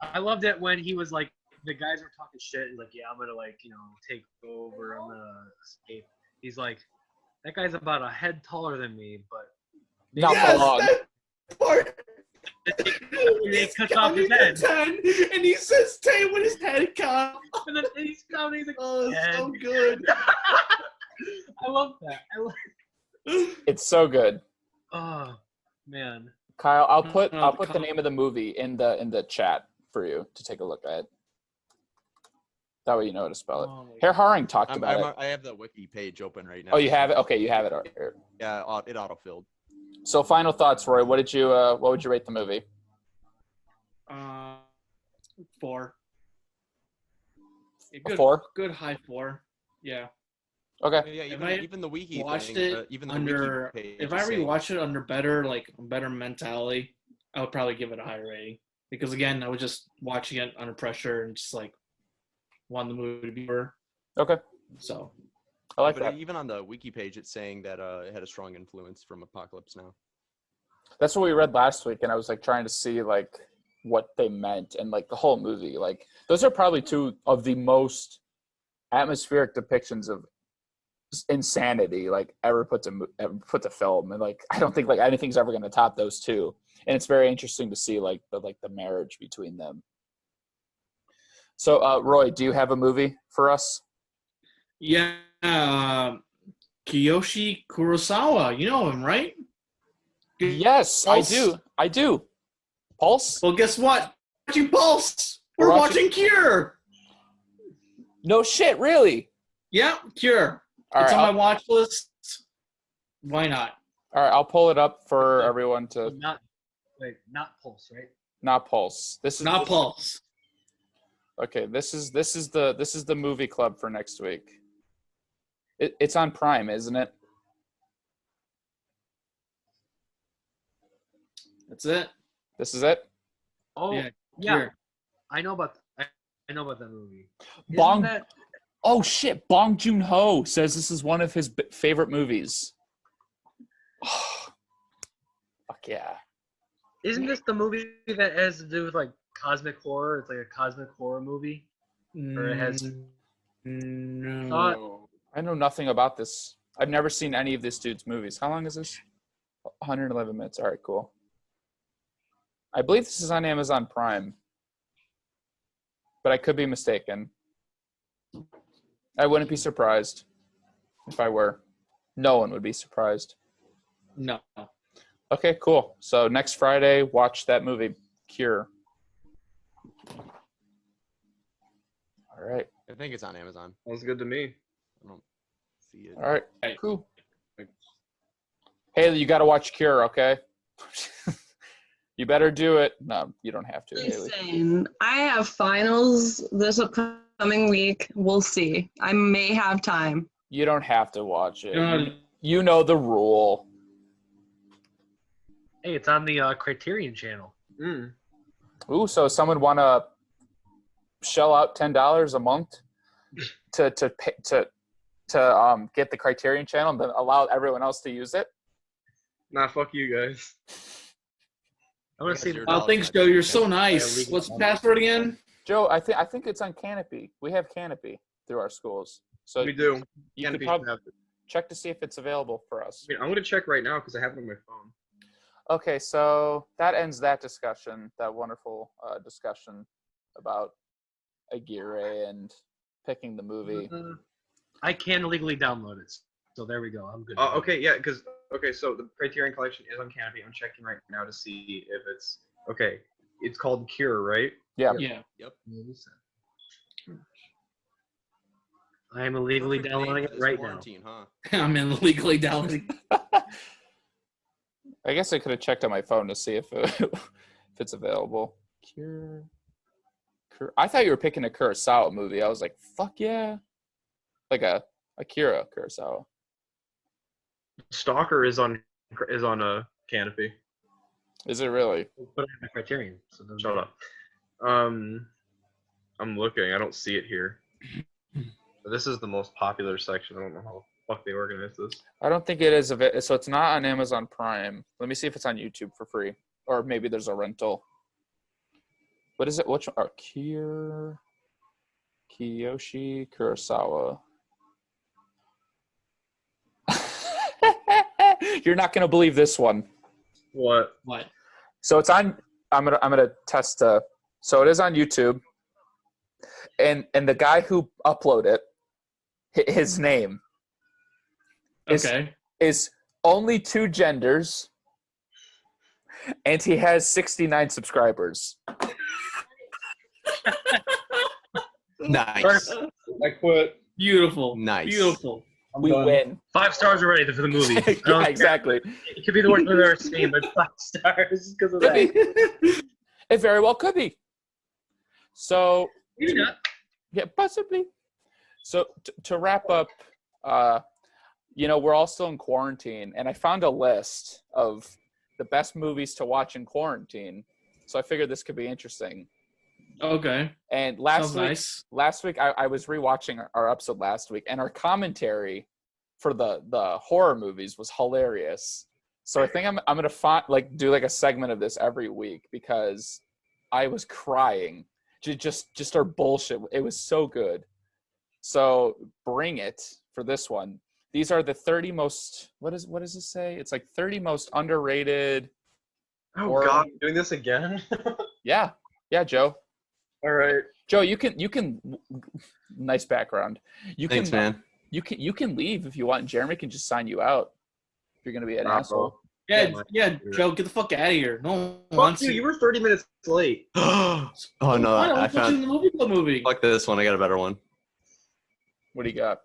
I loved it when he was like, the guys were talking shit. He's like, yeah, I'm gonna like, take over. I'm gonna escape. He's like, that guy's about a head taller than me, but not for long. Part. He cuts off his head. 10, and he says 10 with his head cut. And then he's counting. He's like, oh, it's so good. I love that. It's so good. Oh man, Kyle, I'll put the name of the movie in the chat for you to take a look at. That way you know how to spell it. Herr Haring talked about it. I have the wiki page open right now. Oh, you have it? Okay, you have it. Yeah, it autofilled. So, final thoughts, Roy. What would you rate the movie? 4. A 4? Good high 4. Yeah. Okay. Yeah, even the wiki watched thing, it even the under. wiki page If I rewatch it under better mentality, I would probably give it a higher rating. Because again, I was just watching it under pressure and just like wanted the movie to be better. Okay. So. I like that. Even on the wiki page, it's saying that it had a strong influence from Apocalypse Now. That's what we read last week, and I was like trying to see like what they meant and like the whole movie. Like those are probably two of the most atmospheric depictions of insanity like ever put to film, and like I don't think like anything's ever going to top those two. And it's very interesting to see like the marriage between them. So, Roy, do you have a movie for us? Yeah, Kiyoshi Kurosawa. You know him, right? Yes, Pulse? I do. Pulse? Well, guess what? Watching Pulse. We're watching Cure. No shit, really? Yeah, Cure. It's on my watch list. Why not? All right, I'll pull it up for everyone to. Not Pulse, right? Not Pulse. This is not Pulse. Okay, this is the movie club for next week. It's on Prime, isn't it? That's it. This is it. Oh yeah. I know about that movie. Oh shit! Bong Joon-ho says this is one of his favorite movies. Fuck yeah! Isn't this the movie that has to do with like cosmic horror? It's like a cosmic horror movie, or it has. No. I know nothing about this. I've never seen any of this dude's movies. How long is this? 111 minutes. All right, cool. I believe this is on Amazon Prime, but I could be mistaken. I wouldn't be surprised if I were. No one would be surprised. No. Okay, cool. So next Friday, watch that movie, Cure. All right. I think it's on Amazon. Sounds good to me. I don't see it. All right, cool. Hey, you got to watch Cure, okay? You better do it. No, you don't have to. Listen, I have finals this upcoming week. We'll see. I may have time. You don't have to watch it. You know the rule. Hey, it's on the Criterion channel. Ooh, so someone want to shell out $10 a month to get the Criterion channel and then allow everyone else to use it? Nah, fuck you guys. I want to see. Oh, thanks, Joe. You're so nice. What's the password again? Joe, I think it's on Canopy. We have Canopy through our schools, so we do. You could probably check to see if it's available for us. I'm gonna check right now because I have it on my phone. Okay, so that ends that discussion. That wonderful discussion about Aguirre and picking the movie. I can legally download it, so there we go. I'm good. Okay, yeah, because Okay, so the Criterion Collection is on Canopy. I'm checking right now to see if it's okay. It's called Cure, right? Yeah. Yeah. Yep. I am illegally downloading it right now. Huh? I'm illegally downloading. I guess I could have checked on my phone to see if if it's available. Cure. I thought you were picking a Kurosawa movie. I was like, fuck yeah. Like a Akira Kurosawa. Stalker is on a Canopy. Is it really? Put it in the Criterion. So Shut up. I'm looking. I don't see it here. This is the most popular section. I don't know how the fuck they organized this. I don't think it is. So it's not on Amazon Prime. Let me see if it's on YouTube for free. Or maybe there's a rental. What is it? Which one? Kiyoshi Kurosawa. You're not gonna believe this one. What? So it's on. I'm gonna test. So it is on YouTube. And the guy who uploaded it, his name is only 2 genders, and he has 69 subscribers. Nice. I quit. Beautiful. Nice. Beautiful. We win. 5 stars already for the movie. Yeah, exactly. It could be the worst movie I've ever seen, but 5 stars because of that. It very well could be. So, Maybe not. yeah, possibly. So to wrap up, we're all still in quarantine, and I found a list of the best movies to watch in quarantine. So I figured this could be interesting. Okay. And last week I was rewatching our episode last week, and our commentary for the horror movies was hilarious. So I think I'm gonna do a segment of this every week because I was crying. Just our bullshit. It was so good. So bring it for this one. These are the 30 most. What does this say? It's like 30 most underrated. Oh God, doing this again? Yeah, Joe. All right, Joe, you can. Nice background. Thanks, man. You can leave if you want. Jeremy can just sign you out if you're gonna be an asshole. Yeah, Joe, get the fuck out of here. No one fuck wants you. You were 30 minutes late. Oh no! I found the movie. Fuck this one. I got a better one. What do you got?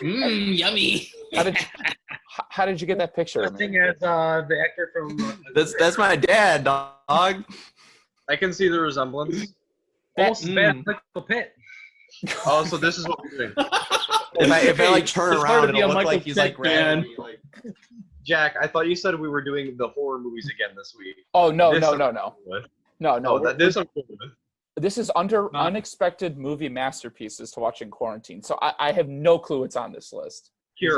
Yummy. How did you get that picture? Thing as the actor from. That's my dad, dog. I can see the resemblance. Almost bad like the pit. Oh, so this is what we're doing. If I turn around, it'll look like he's like grabbing me. Jack, I thought you said we were doing the horror movies again this week. Oh no. This is unexpected movie masterpieces to watch in quarantine. So I have no clue what's on this list. Is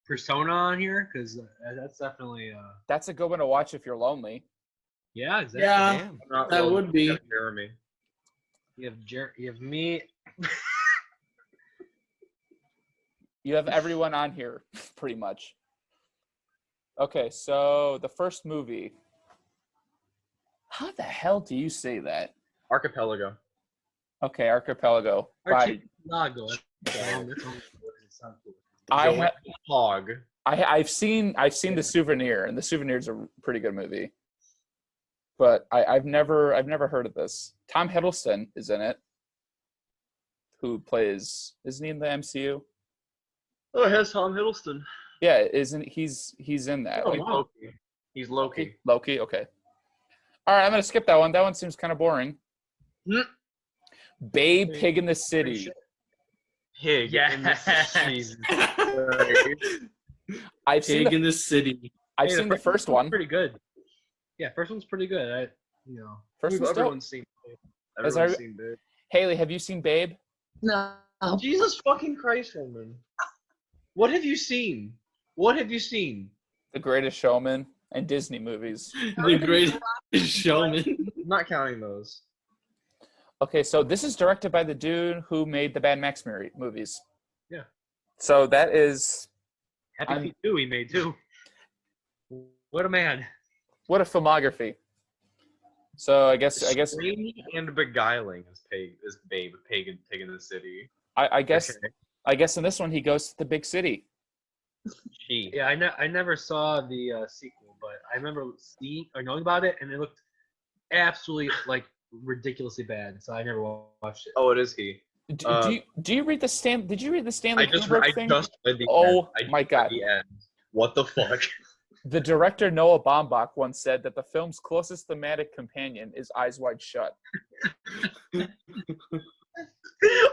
Persona on here? Because that's definitely. That's a good one to watch if you're lonely. Yeah, exactly. Yeah, that would be. Jeremy. You have me. You have everyone on here, pretty much. Okay, so the first movie. How the hell do you say that? Archipelago. Okay, Archipelago. Archipelago. I've seen the Souvenir, and the Souvenir is a pretty good movie. But I've never heard of this. Tom Hiddleston is in it. Who plays? Isn't he in the MCU? Oh, it has Tom Hiddleston. Yeah, isn't he's in that? Oh, Loki. He's Loki. Loki. Okay. All right, I'm gonna skip that one. That one seems kind of boring. Babe, Pig in the City. Pig. Yeah. I've seen in the City. I've seen the first one. Pretty good. Yeah, first one's pretty good. First one's everyone's seen Babe. Everyone's seen Babe. Haley, have you seen Babe? No. Jesus fucking Christ, woman. What have you seen? What have you seen? The Greatest Showman and Disney movies. The Greatest Showman. I'm not counting those. Okay, so this is directed by the dude who made the Mad Max movies. Yeah. So that is... Happy Feet 2 he made too. What a man. What a filmography. So I guess Strange and beguiling is Babe, Pig in the City. I guess okay. I guess in this one he goes to the big city. Yeah, I never saw the sequel, but I remember knowing about it, and it looked absolutely like ridiculously bad. So I never watched it. Oh, it is he. Do you read the Did you read the Stanley Kubrick thing? I just read the Oh end. my god! The end. What the fuck? The director Noah Baumbach once said that the film's closest thematic companion is Eyes Wide Shut.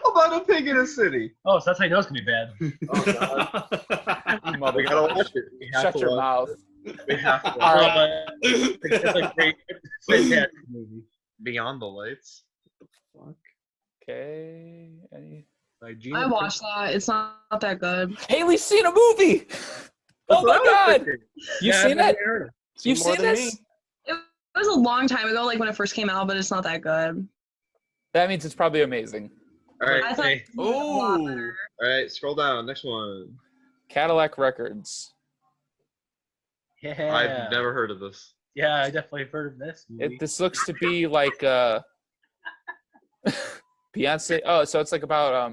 About a pig in a city. Oh, so that's how you know it's gonna be bad. Oh god. We gotta watch it. Shut your mouth. We have to All watch right. It's a great, fantastic movie. Beyond the Lights. Fuck. Okay. I watched that. It's not that good. Haley's seen a movie. Oh my god! You've seen it? You've seen this? It was a long time ago, like when it first came out, but it's not that good. That means it's probably amazing. All right. I thought All right. Scroll down. Next one. Cadillac Records. Yeah. I've never heard of this. Yeah, I definitely heard of this movie. This looks to be like Beyonce. Oh, so it's like about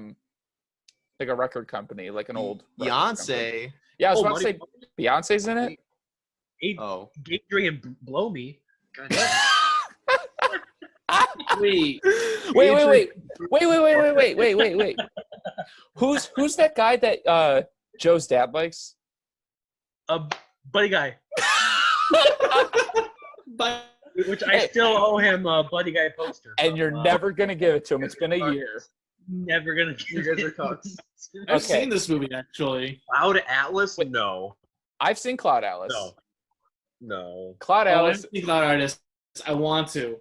like a record company, like an old Beyonce. Yeah, I was about to say Beyonce's in it. Gate Dre and Blow Me. Wait. Who's that guy that Joe's dad likes? Buddy Guy. Which I still owe him a Buddy Guy poster. And you're never gonna give it to him. It's been a year. Never gonna give You guys are cooks. I've seen this movie actually. Cloud Atlas? No. I've seen Cloud Atlas. No. Cloud Atlas. I've seen Cloud Artist. I want to.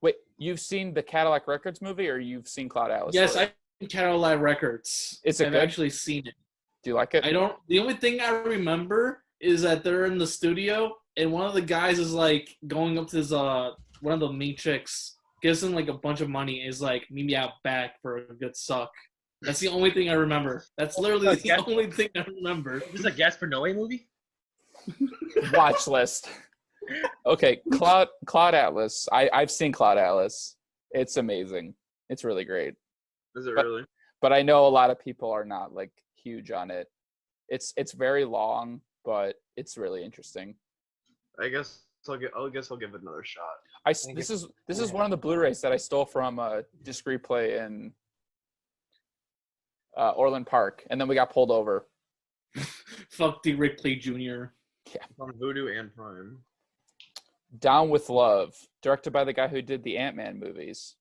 Wait, you've seen the Cadillac Records movie, or you've seen Cloud Atlas? Yes, I've seen Cadillac Records. Is it I've good? actually seen it. Do you like it? I don't. The only thing I remember is that they're in the studio, and one of the guys is like going up to his one of the main chicks, gives him like a bunch of money, and is like, meet me out back for a good suck. That's the only thing I remember. That's literally the only thing I remember. Is this a Gaspar Noé movie? Watch list. Okay, Cloud Atlas. I've seen Cloud Atlas. It's amazing. It's really great. Is it really? But I know a lot of people are not like huge on it. It's very long, but it's really interesting. I guess I'll give it another shot. This is one of the Blu-rays that I stole from Discreet Play in Orland Park, and then we got pulled over. Fuck the Rick Play Jr. Yeah. On Vudu and Prime. Down with Love, directed by the guy who did the Ant-Man movies.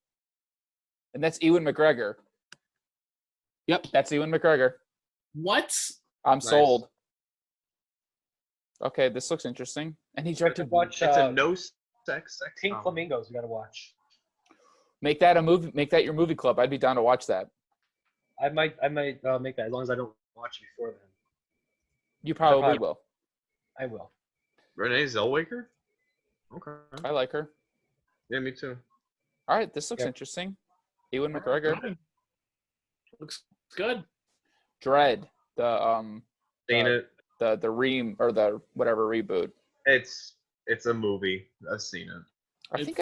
And that's Ewan McGregor. Yep, that's Ewan McGregor. What? I'm sold. Okay, this looks interesting. And he directed. Watch. It's a no sex. Pink Flamingos. We gotta watch. Make that a movie. Make that your movie club. I'd be down to watch that. I might make that as long as I don't watch it before then. You probably will. I will. Renee Zellweger? Okay. I like her. Yeah, me too. All right, this looks interesting. Ewan McGregor. Looks good. Dread. The Seen it. The the whatever reboot. It's a movie. I've seen it. I think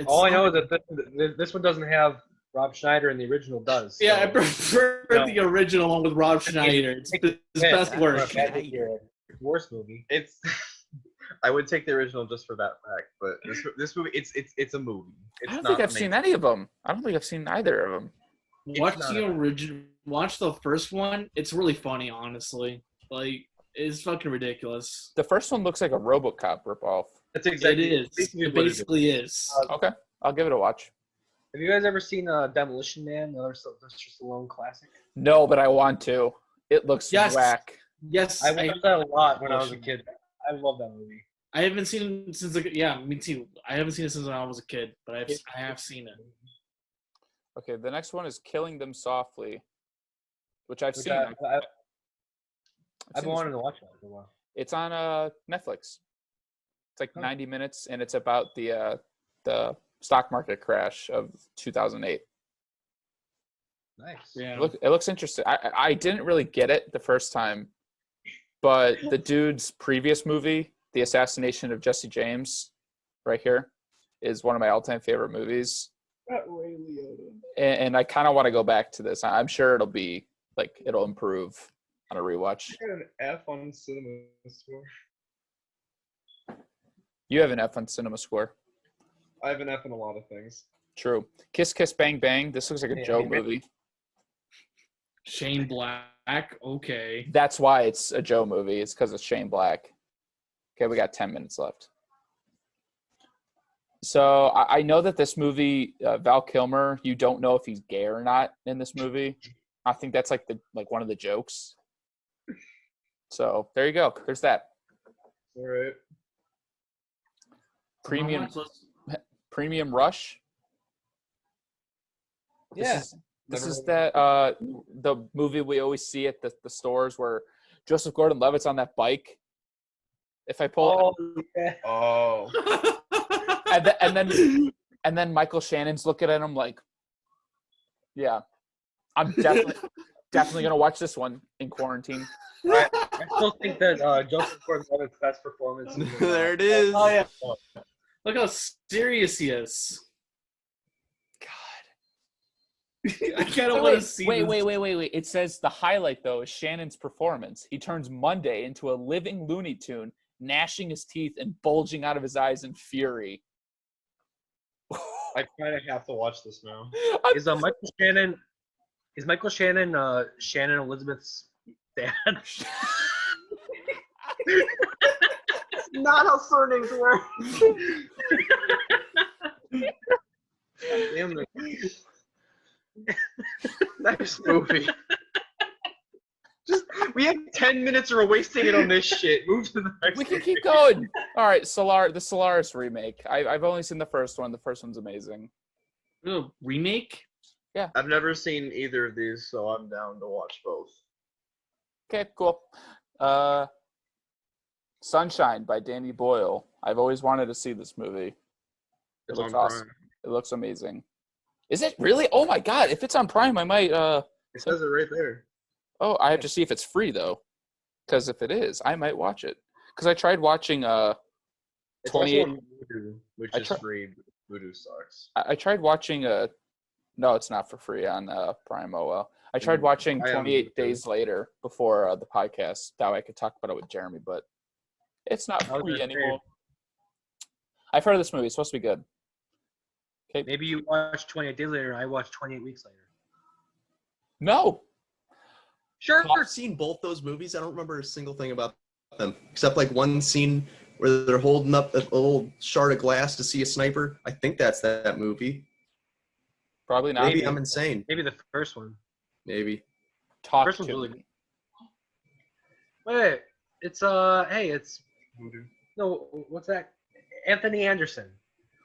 all I know is that this one doesn't have Rob Schneider and the original does. So. Yeah, I prefer the original one with Rob Schneider. It's his best work. Worst movie. I would take the original just for that fact, but this movie, it's a movie. I don't think I've seen any of them. I don't think I've seen either of them. Watch the original. Watch the first one. It's really funny, honestly. Like, it's fucking ridiculous. The first one looks like a RoboCop ripoff. That's exactly. It is. It basically is. Okay, I'll give it a watch. Have you guys ever seen Demolition Man? Another Sylvester Stallone classic. No, but I want to. It looks whack. Yes, I watched that a lot when I was a kid. I love that movie. I haven't seen it since me too. I haven't seen it since I was a kid, but I have seen it. Okay, the next one is Killing Them Softly, which I've seen. I've been wanting to watch that for a while. It's on Netflix. It's like 90 minutes, and it's about the stock market crash of 2008. Nice. Yeah. It looks interesting. I didn't really get it the first time, but the dude's previous movie, The Assassination of Jesse James, right here, is one of my all-time favorite movies. And I kind of want to go back to this. I'm sure it'll be like it'll improve on a rewatch. I got an F on Cinema Score. You have an F on Cinema Score. I have an F on a lot of things. True. Kiss Kiss Bang Bang. This looks like a Joe movie. Shane Black. Okay. That's why it's a Joe movie. It's because it's Shane Black. Okay, we got 10 minutes left. So I know that this movie, Val Kilmer, you don't know if he's gay or not in this movie. I think that's like one of the jokes. So there you go. There's that. All right. Premium Rush. Yeah. This is that the movie we always see at the stores where Joseph Gordon-Levitt's on that bike. If I pull and then Michael Shannon's looking at him like, yeah, I'm definitely gonna watch this one in quarantine. I still think that Joseph Gordon-Levitt's best performance. There it is. Oh yeah. Look how serious he is. I kind of want to see. Wait. It says the highlight though is Shannon's performance. He turns Monday into a living Looney Tune, gnashing his teeth and bulging out of his eyes in fury. I kind of have to watch this now. Is Michael Shannon Shannon Elizabeth's dad? Not how surnames work. Damn it. Next movie. We have 10 minutes or we're wasting it on this shit. Move to the next. We can keep going. All right, the Solaris remake. I've only seen the first one. The first one's amazing. Oh, remake? Yeah. I've never seen either of these, so I'm down to watch both. Okay, cool. Sunshine by Danny Boyle. I've always wanted to see this movie. It looks awesome. It looks amazing. Is it really? Oh my god! If it's on Prime, I might. It says it right there. Oh, I have to see if it's free though, because if it is, I might watch it. Because I tried watching It's 28, also on Voodoo, which is free. Voodoo sucks. I tried watching no, it's not for free on Prime. Oh well. I tried watching 28 Days Later before the podcast. That way I could talk about it with Jeremy, but it's not free anymore. I've heard of this movie. It's supposed to be good. Okay. Maybe you watch 28 Days Later and I watch 28 Weeks Later. No. Sure. I've seen both those movies. I don't remember a single thing about them except like one scene where they're holding up a little shard of glass to see a sniper. I think that's that movie. Probably not. Maybe I'm insane. Maybe the first one. Maybe. Talk first to one's really me. Good. Wait, it's it's no, what's that? Anthony Anderson.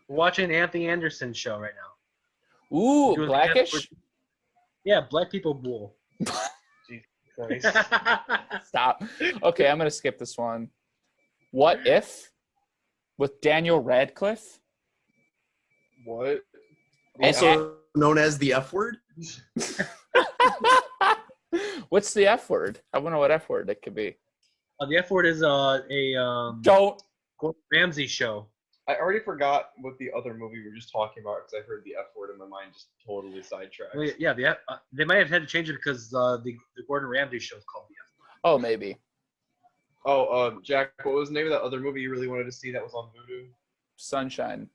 We're watching Anthony Anderson's show right now. Ooh, Blackish? Yeah, Black People Rule. Jesus Christ. Stop. Okay, I'm gonna skip this one. What If? With Daniel Radcliffe? What? Also known as the F word? What's the F word? I wonder what F word it could be. The F word is a Don't. Gordon Ramsay show. I already forgot what the other movie we were just talking about because I heard the F word and my mind just totally sidetracked. Well, yeah, they might have had to change it because the Gordon Ramsay show is called the F word. Oh, maybe. Oh, Jack, what was the name of that other movie you really wanted to see that was on Voodoo? Sunshine.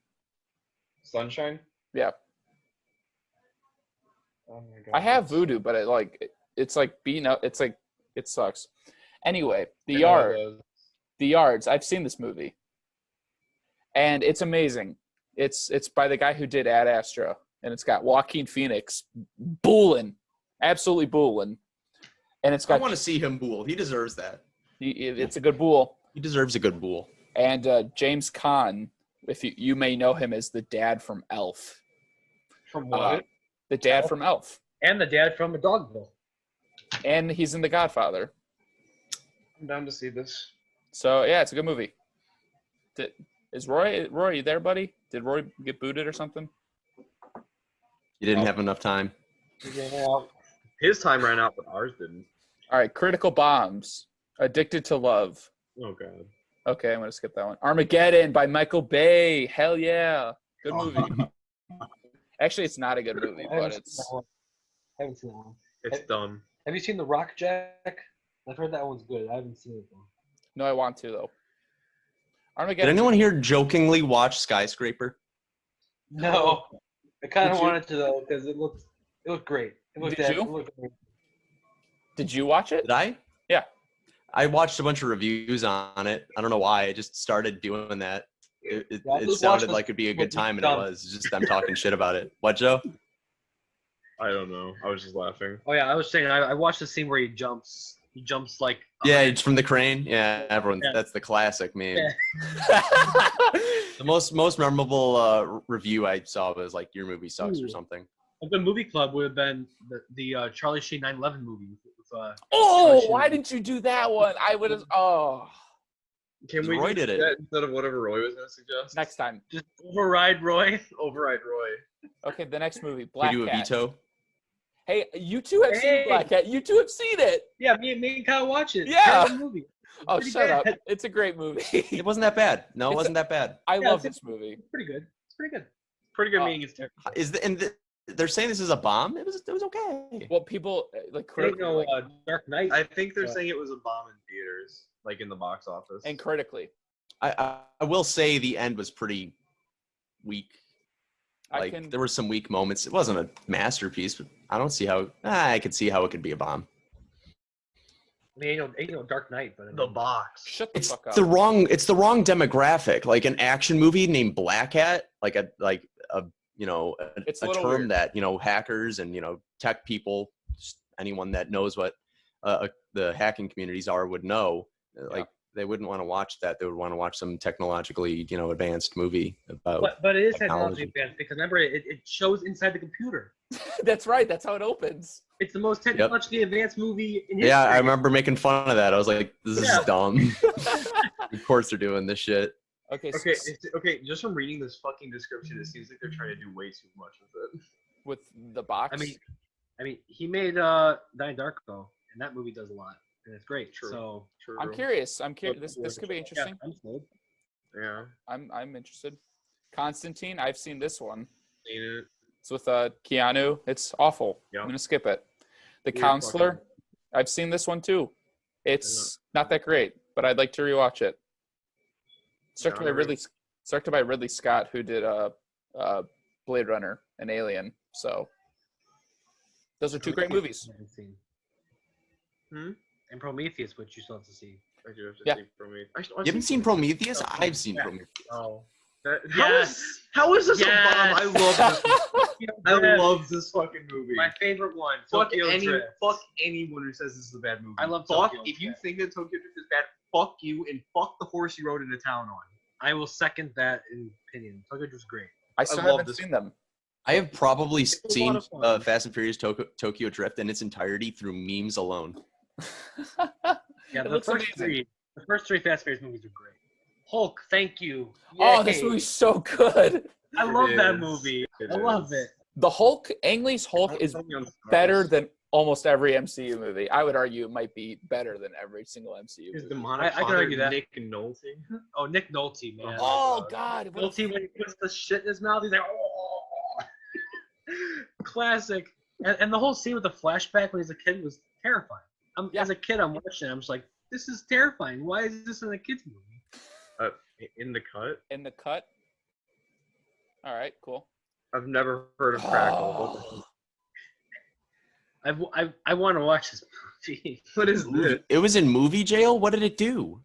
Sunshine? Yeah. Oh my god. I have Voodoo, but it's like beating up. It's like it sucks. Anyway, The Yards. I've seen this movie, and it's amazing. It's by the guy who did Ad Astra, and it's got Joaquin Phoenix booling, absolutely booling, and it's got. I want to see him bool. He deserves that. It's a good bool. He deserves a good bool. And James Caan, if you may know him as the dad from Elf. From what? The dad from Elf. And the dad from Dogville. And he's in The Godfather. I'm down to see this. So, yeah, it's a good movie. Is Roy, you there, buddy? Did Roy get booted or something? You didn't have enough time. Yeah. His time ran out, but ours didn't. All right, Critical Bombs. Addicted to Love. Oh, God. Okay, I'm going to skip that one. Armageddon by Michael Bay. Hell yeah. Good movie. Actually, it's not a good movie, but it's... It's dumb. Have you seen The Rock, Jack? I've heard that one's good. I haven't seen it though. No, I want to though. Did anyone here jokingly watch Skyscraper? No, I kind of wanted to though because it looked great. Did you watch it? Did I? Yeah. I watched a bunch of reviews on it. I don't know why. I just started doing that. It sounded like it'd be a good time, and it was. It's just them talking shit about it. What, Joe? I don't know. I was just laughing. Oh yeah, I was saying I watched the scene where he jumps. He jumps like. Yeah, it's from the crane. Yeah, everyone. Yeah. That's the classic meme. Yeah. The most memorable review I saw was like, "Your movie sucks" or something. A good movie club would have been the Charlie Sheen 9/11 movie. Why didn't you do that one? I would have. Oh. Can we do that instead of whatever Roy was going to suggest? Next time. Just override Roy. Override Roy. Okay, the next movie, Black Cat. We do a veto. Hey, you two have seen Black Cat. You two have seen it. Yeah, me and Kyle watch it. Yeah. Movie. Oh, shut up. It's a great movie. It wasn't that bad. No, it wasn't that bad. I love this movie. It's pretty good. It's pretty good. Pretty good meaning it's terrible. They're saying this is a bomb? It was okay. Well, people like critically. Dark Knight. I think they're saying it was a bomb in theaters, like in the box office. And critically. I will say the end was pretty weak. There were some weak moments. It wasn't a masterpiece, but I don't see how. I could see how it could be a bomb. I mean, ain't no Dark Knight, but the box. Shut the fuck up. It's the wrong demographic. Like an action movie named Black Hat, like a term weird. That hackers and tech people, anyone that knows what the hacking communities are would know. Like they wouldn't want to watch that. They would want to watch some technologically advanced movie about. But it is technology advanced because remember it shows inside the computer. That's right. That's how it opens. It's the most technologically advanced movie in history. Yeah, I remember making fun of that. I was like, "This is dumb." Of course they're doing this shit. Okay. Just from reading this fucking description, it seems like they're trying to do way too much with it. With the box. I mean, he made Donnie Darko, and that movie does a lot, and it's great. True. So I'm curious. This could be interesting. Yeah. I'm interested. Constantine, I've seen this one. Seen it. It's with Keanu. It's awful. Yep. I'm gonna skip it. The Counselor. I've seen this one too. It's not that great, but I'd like to rewatch it. Directed by Ridley Scott, who did Blade Runner and Alien. So those are two great movies. And Prometheus, which you still have to see. I do have to see Prometheus. You haven't seen Prometheus? I've seen Prometheus. Oh. How is this a bomb? I love this. I love this fucking movie. My favorite one. Fuck anyone who says this is a bad movie. I love Tokyo Drift. If you think that Tokyo Drift is bad, fuck you and fuck the horse you rode into town on. I will second that opinion. Tokyo Drift's great. I still haven't seen them. I have probably seen Fast and Furious Tokyo Drift in its entirety through memes alone. Yeah, the first three Fast and Furious movies are great. Hulk, thank you. Yay. Oh, this movie's so good. I love that movie. I love it. The Hulk, Ang Lee's Hulk is better than almost every MCU movie. I would argue it might be better than every single MCU movie. I can argue that. Nick Nolte. Oh, Nick Nolte, man. Oh, God. Nolte, when he puts the shit in his mouth, he's like, oh. Classic. And the whole scene with the flashback when he's a kid was terrifying. As a kid, I'm watching it. I'm just like, this is terrifying. Why is this in a kid's movie? In the cut? In the cut? All right, cool. I've never heard of Crackle. I want to watch this movie. What is this? It was in movie jail? What did it do?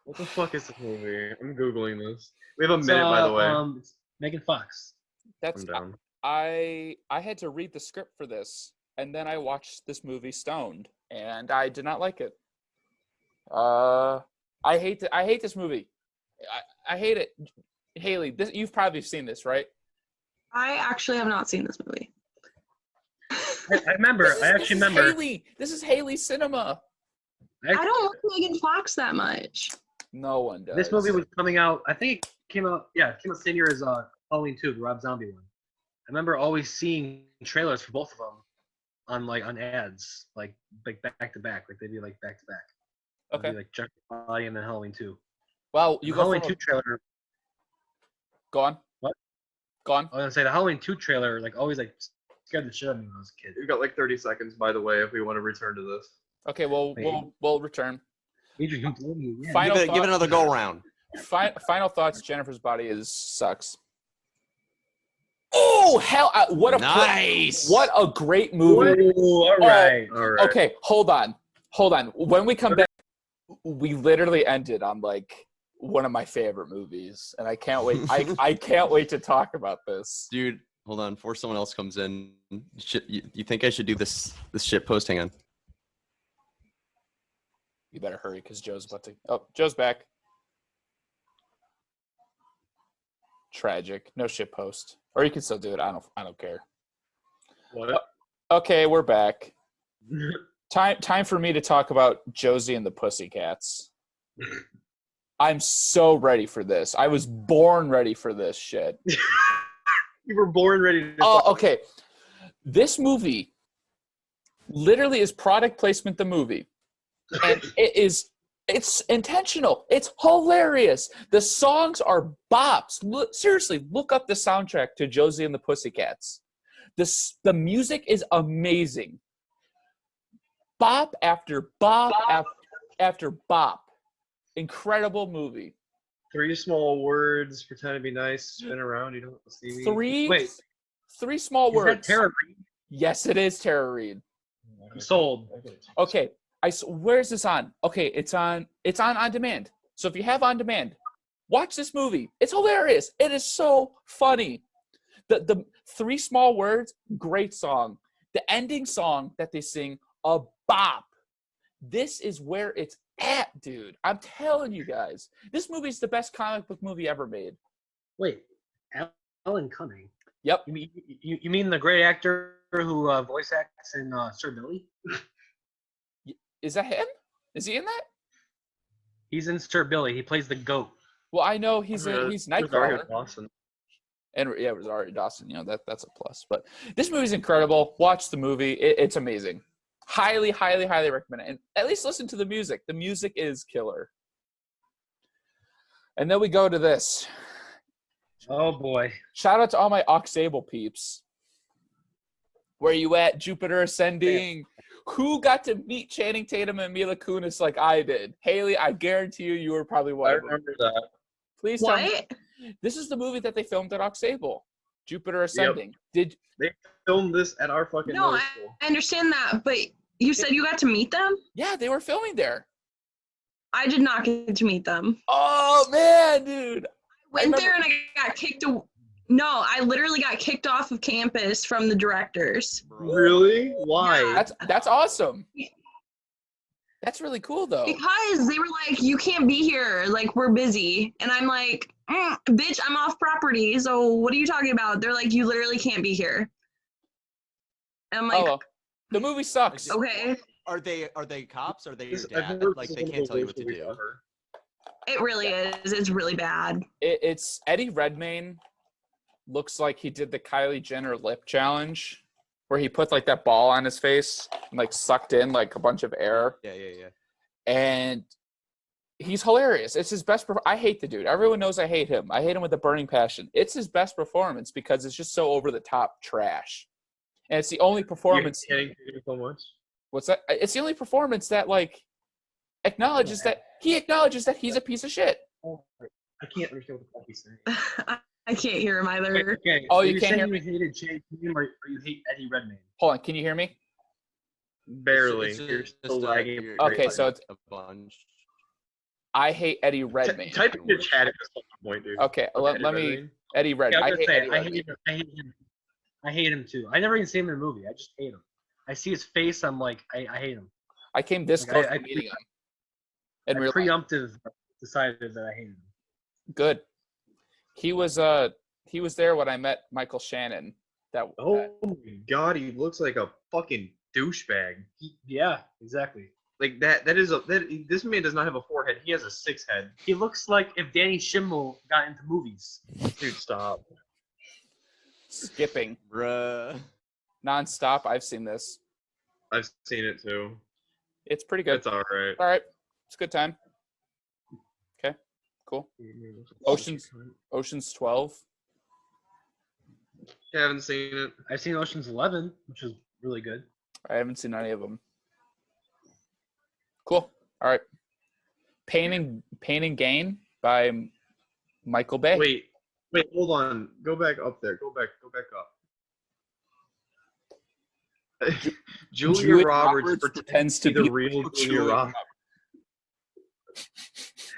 What the fuck is this movie? I'm Googling this. We have a minute, by the way. It's Megan Fox. That's down. I had to read the script for this, and then I watched this movie stoned, and I did not like it. I hate this movie. I hate it. Haley, you've probably seen this, right? I actually have not seen this movie. I actually remember. Haley, this is Haley cinema. I don't like Megan Fox that much. No one does. This movie was coming out. I think it came out. Yeah, it came out the same year as Halloween 2, the Rob Zombie one. I remember always seeing trailers for both of them on ads, like back to back. Like they'd be like back to back. Okay. Like Chuck Body and then Halloween 2. Well, you go Halloween 2 trailer. Go on. What? Go on. I was gonna say the Halloween 2 trailer, like always like scared the shit out of me when I was a kid. We've got like 30 seconds, by the way, if we want to return to this. Okay, well, we'll return. Adrian, Give it another go round. Final thoughts. Jennifer's Body sucks. Oh hell! What a nice! What a great movie! Ooh, all right. Okay, hold on. When we come back, we literally ended on like one of my favorite movies, and I can't wait. I can't wait to talk about this, dude. Hold on, before someone else comes in. You think I should do this shit post? Hang on. You better hurry because Joe's about to. Oh, Joe's back. Tragic. No shit post. Or you can still do it. I don't care. What? Okay, we're back. Time for me to talk about Josie and the Pussycats. I'm so ready for this. I was born ready for this shit. You were born ready to okay. This movie literally is product placement the movie. And it's intentional. It's hilarious. The songs are bops. Seriously, look up the soundtrack to Josie and the Pussycats. The music is amazing. Bop after bop after bop. Incredible movie. 3 small words, pretend to be nice, spin around, you don't see me. Three small words. Is that Tara Reid? Yes, it is Tara Reid. I'm sold. Okay. Where's this on? Okay, it's on demand. So if you have on demand, watch this movie. It's hilarious. It is so funny. The 3 small words, great song. The ending song that they sing, a bop. This is where it's at, dude. I'm telling you guys. This movie is the best comic book movie ever made. Wait, Alan Cumming? Yep. You mean the great actor who voice acts in Sir Billy? Is that him? Is he in that? He's in Sir Billy. He plays the goat. Well, I know he's Nightcrawler. Dawson. And yeah, Rosario Dawson. You know that's a plus. But this movie's incredible. Watch the movie. It's amazing. Highly, highly, highly recommend it. And at least listen to the music. The music is killer. And then we go to this. Oh boy! Shout out to all my Oxable peeps. Where you at? Jupiter Ascending. Yeah. Who got to meet Channing Tatum and Mila Kunis like I did? Haley, I guarantee you were probably one of them. I remember that. Please tell me. This is the movie that they filmed at Oxable. Jupiter Ascending. Yep. They filmed this at our fucking No, I understand that, but you said you got to meet them? Yeah, they were filming there. I did not get to meet them. Oh, man, dude. I went there and I got kicked No, I literally got kicked off of campus from the directors. Really? Why? Yeah. That's awesome. That's really cool, though. Because they were like, you can't be here. Like, we're busy. And I'm like, bitch, I'm off property. So what are you talking about? They're like, you literally can't be here. And I'm like, the movie sucks. Okay. Are they cops? Are they your dad? Like, they can't tell you what to do. It really is. It's really bad. It's Eddie Redmayne. Looks like he did the Kylie Jenner lip challenge where he put like that ball on his face and like sucked in like a bunch of air. Yeah. And he's hilarious. It's his best. I hate the dude. Everyone knows I hate him. I hate him with a burning passion. It's his best performance because it's just so over the top trash. And it's the only performance. So much. What's that? It's the only performance that like acknowledges that he's a piece of shit. I can't understand what the fuck he's saying. I can't hear him either. Okay. Oh, so you can't hear me? You hated Channing Tatum or you hate Eddie Redmayne? Hold on. Can you hear me? Barely. You're still lagging. Okay, so it's a bunch. I hate Eddie Redmayne. Type in the chat at this point, dude. Okay, let me. Eddie Redmayne. I hate him too. I never even see him in a movie. I just hate him. I see his face. I'm like, I hate him. I came this close to meeting him. And preemptive decided that I hate him. Good. He was there when I met Michael Shannon. Oh my god, he looks like a fucking douchebag. Yeah, exactly. Like this man does not have a forehead. He has a 6 head. He looks like if Danny Schimmel got into movies. Dude, stop. Skipping. Bruh. Non-stop. I've seen this. I've seen it too. It's pretty good. It's all right. All right. It's a good time. Okay. Cool. Ocean's 12. I haven't seen it. I've seen Ocean's 11, which is really good. I haven't seen any of them. Cool. All right. Pain and Gain by Michael Bay. Wait, hold on. Go back up there. Go back up. Julia Roberts pretends to be the real Julia Roberts.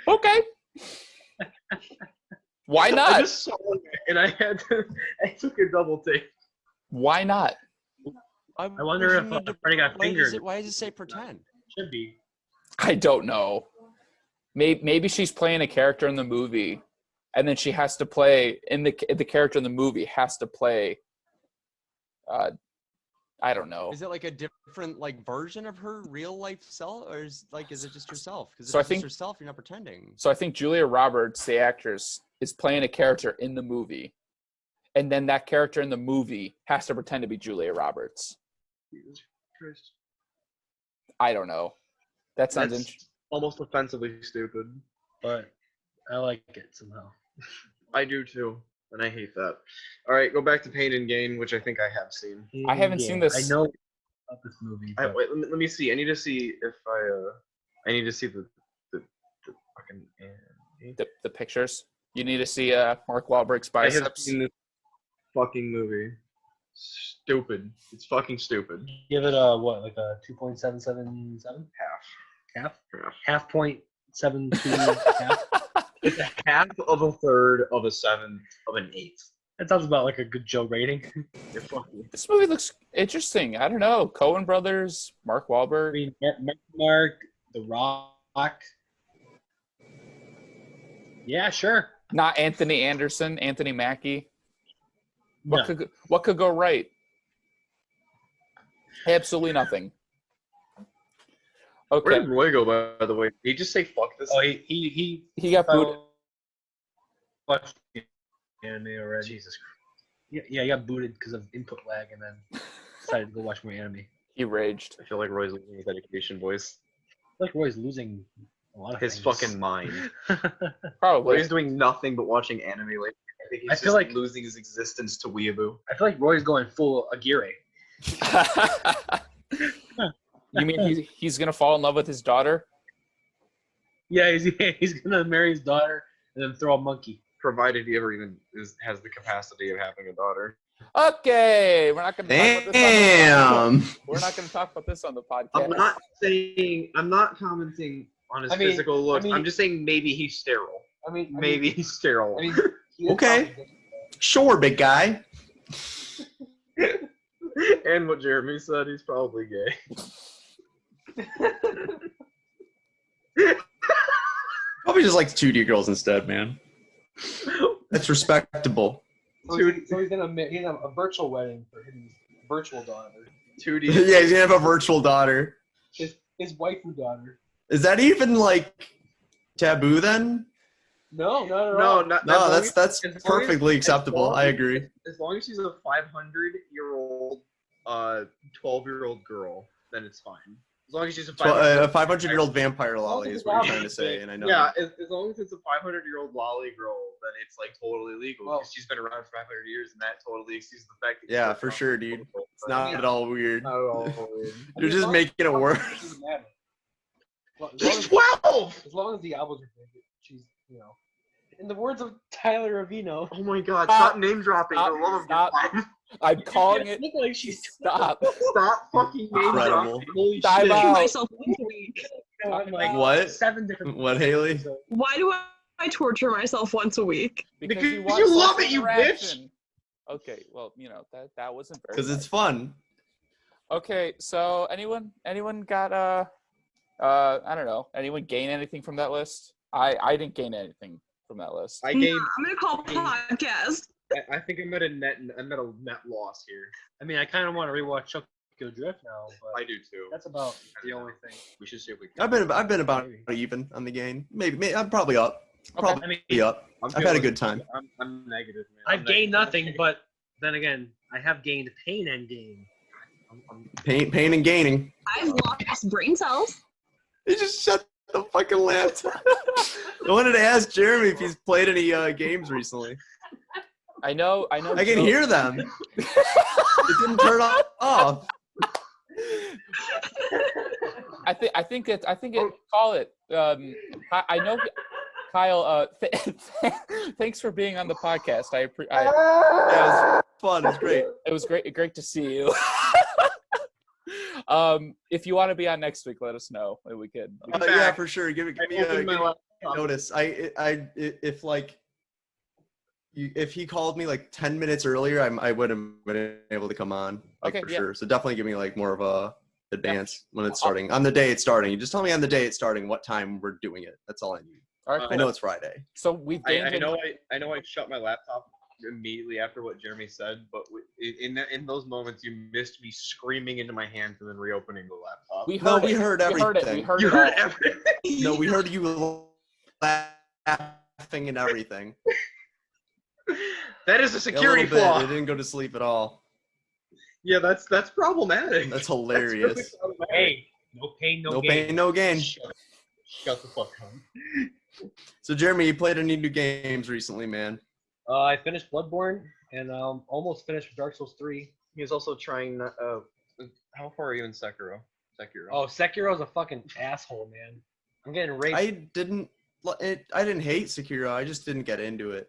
Okay. Why not? I just saw it and I took a double take. Why not? I wonder if already got fingered. Why does it say pretend? Should be. I don't know. Maybe she's playing a character in the movie, and then she has to play the character in the movie has to play. I don't know. Is it like a different version of her real life self, or is it just herself? Because so if it's herself, you're not pretending. So I think Julia Roberts, the actress, is playing a character in the movie, and then that character in the movie has to pretend to be Julia Roberts. I don't know. That sounds interesting. Almost offensively stupid, but I like it somehow. I do too, and I hate that. All right, go back to Pain and Gain, which I think I have seen. I haven't seen this. I know about this movie. Wait, let me see. I need to see if I need to see the fucking the pictures. You need to see Mark Wahlberg's biceps. I have seen this fucking movie. Stupid. It's fucking stupid. Give it a what, like a 2.777? Half point 72 half. It's a half of a third of a seventh of an eighth. That sounds about like a good Joe rating. This movie looks interesting. I don't know. Coen Brothers, Mark Wahlberg. I mean, Mark, The Rock. Yeah, sure. Not Anthony Anderson, Anthony Mackie. No. What could go right? Absolutely nothing. Okay. Where did Roy go, by the way? Did he just say fuck this? Oh, he got booted. Watched anime already. Jesus Christ. Yeah, he got booted because of input lag, and then decided to go watch more anime. He raged. I feel like Roy's losing his education voice. I feel like Roy's losing a lot of his things. fucking mind. Probably. Roy's doing nothing but watching anime lately. I think he's just like losing his existence to weeaboo. I feel like Roy's going full Aguirre. You mean he's gonna fall in love with his daughter? Yeah, he's gonna marry his daughter and then throw a monkey. Provided he ever even has the capacity of having a daughter. Okay, we're not gonna talk about this. We're not gonna talk about this on the podcast. I'm not commenting on his physical looks. I'm just saying maybe he's sterile. Maybe he's sterile. Okay. Sure, big guy. And what Jeremy said, he's probably gay. Probably just likes 2D girls instead, man. That's respectable. So he's gonna have a virtual wedding for his virtual daughter. 2D. Yeah, he's gonna have a virtual daughter. His waifu daughter. Is that even taboo then? No, not at all. No, that's perfectly acceptable. I agree. As long as she's a 500-year-old, 12-year-old girl, then it's fine. As long as she's a 500-year-old vampire lolly is what you're trying to say, and I know. Yeah, as long as it's a 500-year-old lolly girl, then it's totally legal because she's been around for 500 years, and that totally excuses the fact that. Yeah, for sure, dude. It's not at all weird. Not at all weird. You're just making it worse. She's 12. As long as the albums are big, she's In the words of Tyler Ravino. Oh my God! Stop name dropping. For the love of God. I'm calling it. Look like she's Stop. Stop fucking name dropping. Holy shit. Myself once a week. I'm like what? 7 different. What, Haley? Why do I torture myself once a week? Because you love it, you bitch. Okay, well, that wasn't very. Because it's fun. Okay, so anyone got I don't know. Anyone gain anything from that list? I didn't gain anything from that list. I gained. I'm gonna call podcast. I think I'm at a net loss here. I mean, I kind of want to rewatch Tokyo Drift now, but I do too. That's about the only thing. We should see if we can. I've been about even on the game. Maybe I'm probably up. Probably up. I've had a good time. I'm negative, man. I've gained nothing, but then again, I have gained pain and gain. Pain and gaining. I've lost brain cells. He just shut the fucking laptop. I wanted to ask Jeremy if he's played any games recently. I know. I can hear them. It didn't turn off. I think it. Call it. I know. Kyle, thanks for being on the podcast. Yeah, it was fun. It was great. It was great to see you. If you want to be on next week, let us know. We could. Yeah, for sure. Give me notice. If he called me like 10 minutes earlier, I would have been able to come on. Sure. So definitely give me like more of a advance when it's starting. On the day it's starting. You just tell me on the day it's starting what time we're doing it. That's all I need. All right, cool. I know it's Friday. So we've I know I shut my laptop immediately after what Jeremy said, but in those moments you missed me screaming into my hands and then reopening the laptop. We heard everything. You heard everything. No, we heard you laughing and everything. That is a security flaw. They didn't go to sleep at all. Yeah, that's problematic. That's hilarious. That's really hey, no pain, no gain. Pain, no gain. Shut the fuck up. So, Jeremy, you played any new games recently, man? I finished Bloodborne and almost finished Dark Souls 3. He was also trying. How far are you in Sekiro? Oh, Sekiro's a fucking asshole, man. I'm getting raped. I didn't hate Sekiro. I just didn't get into it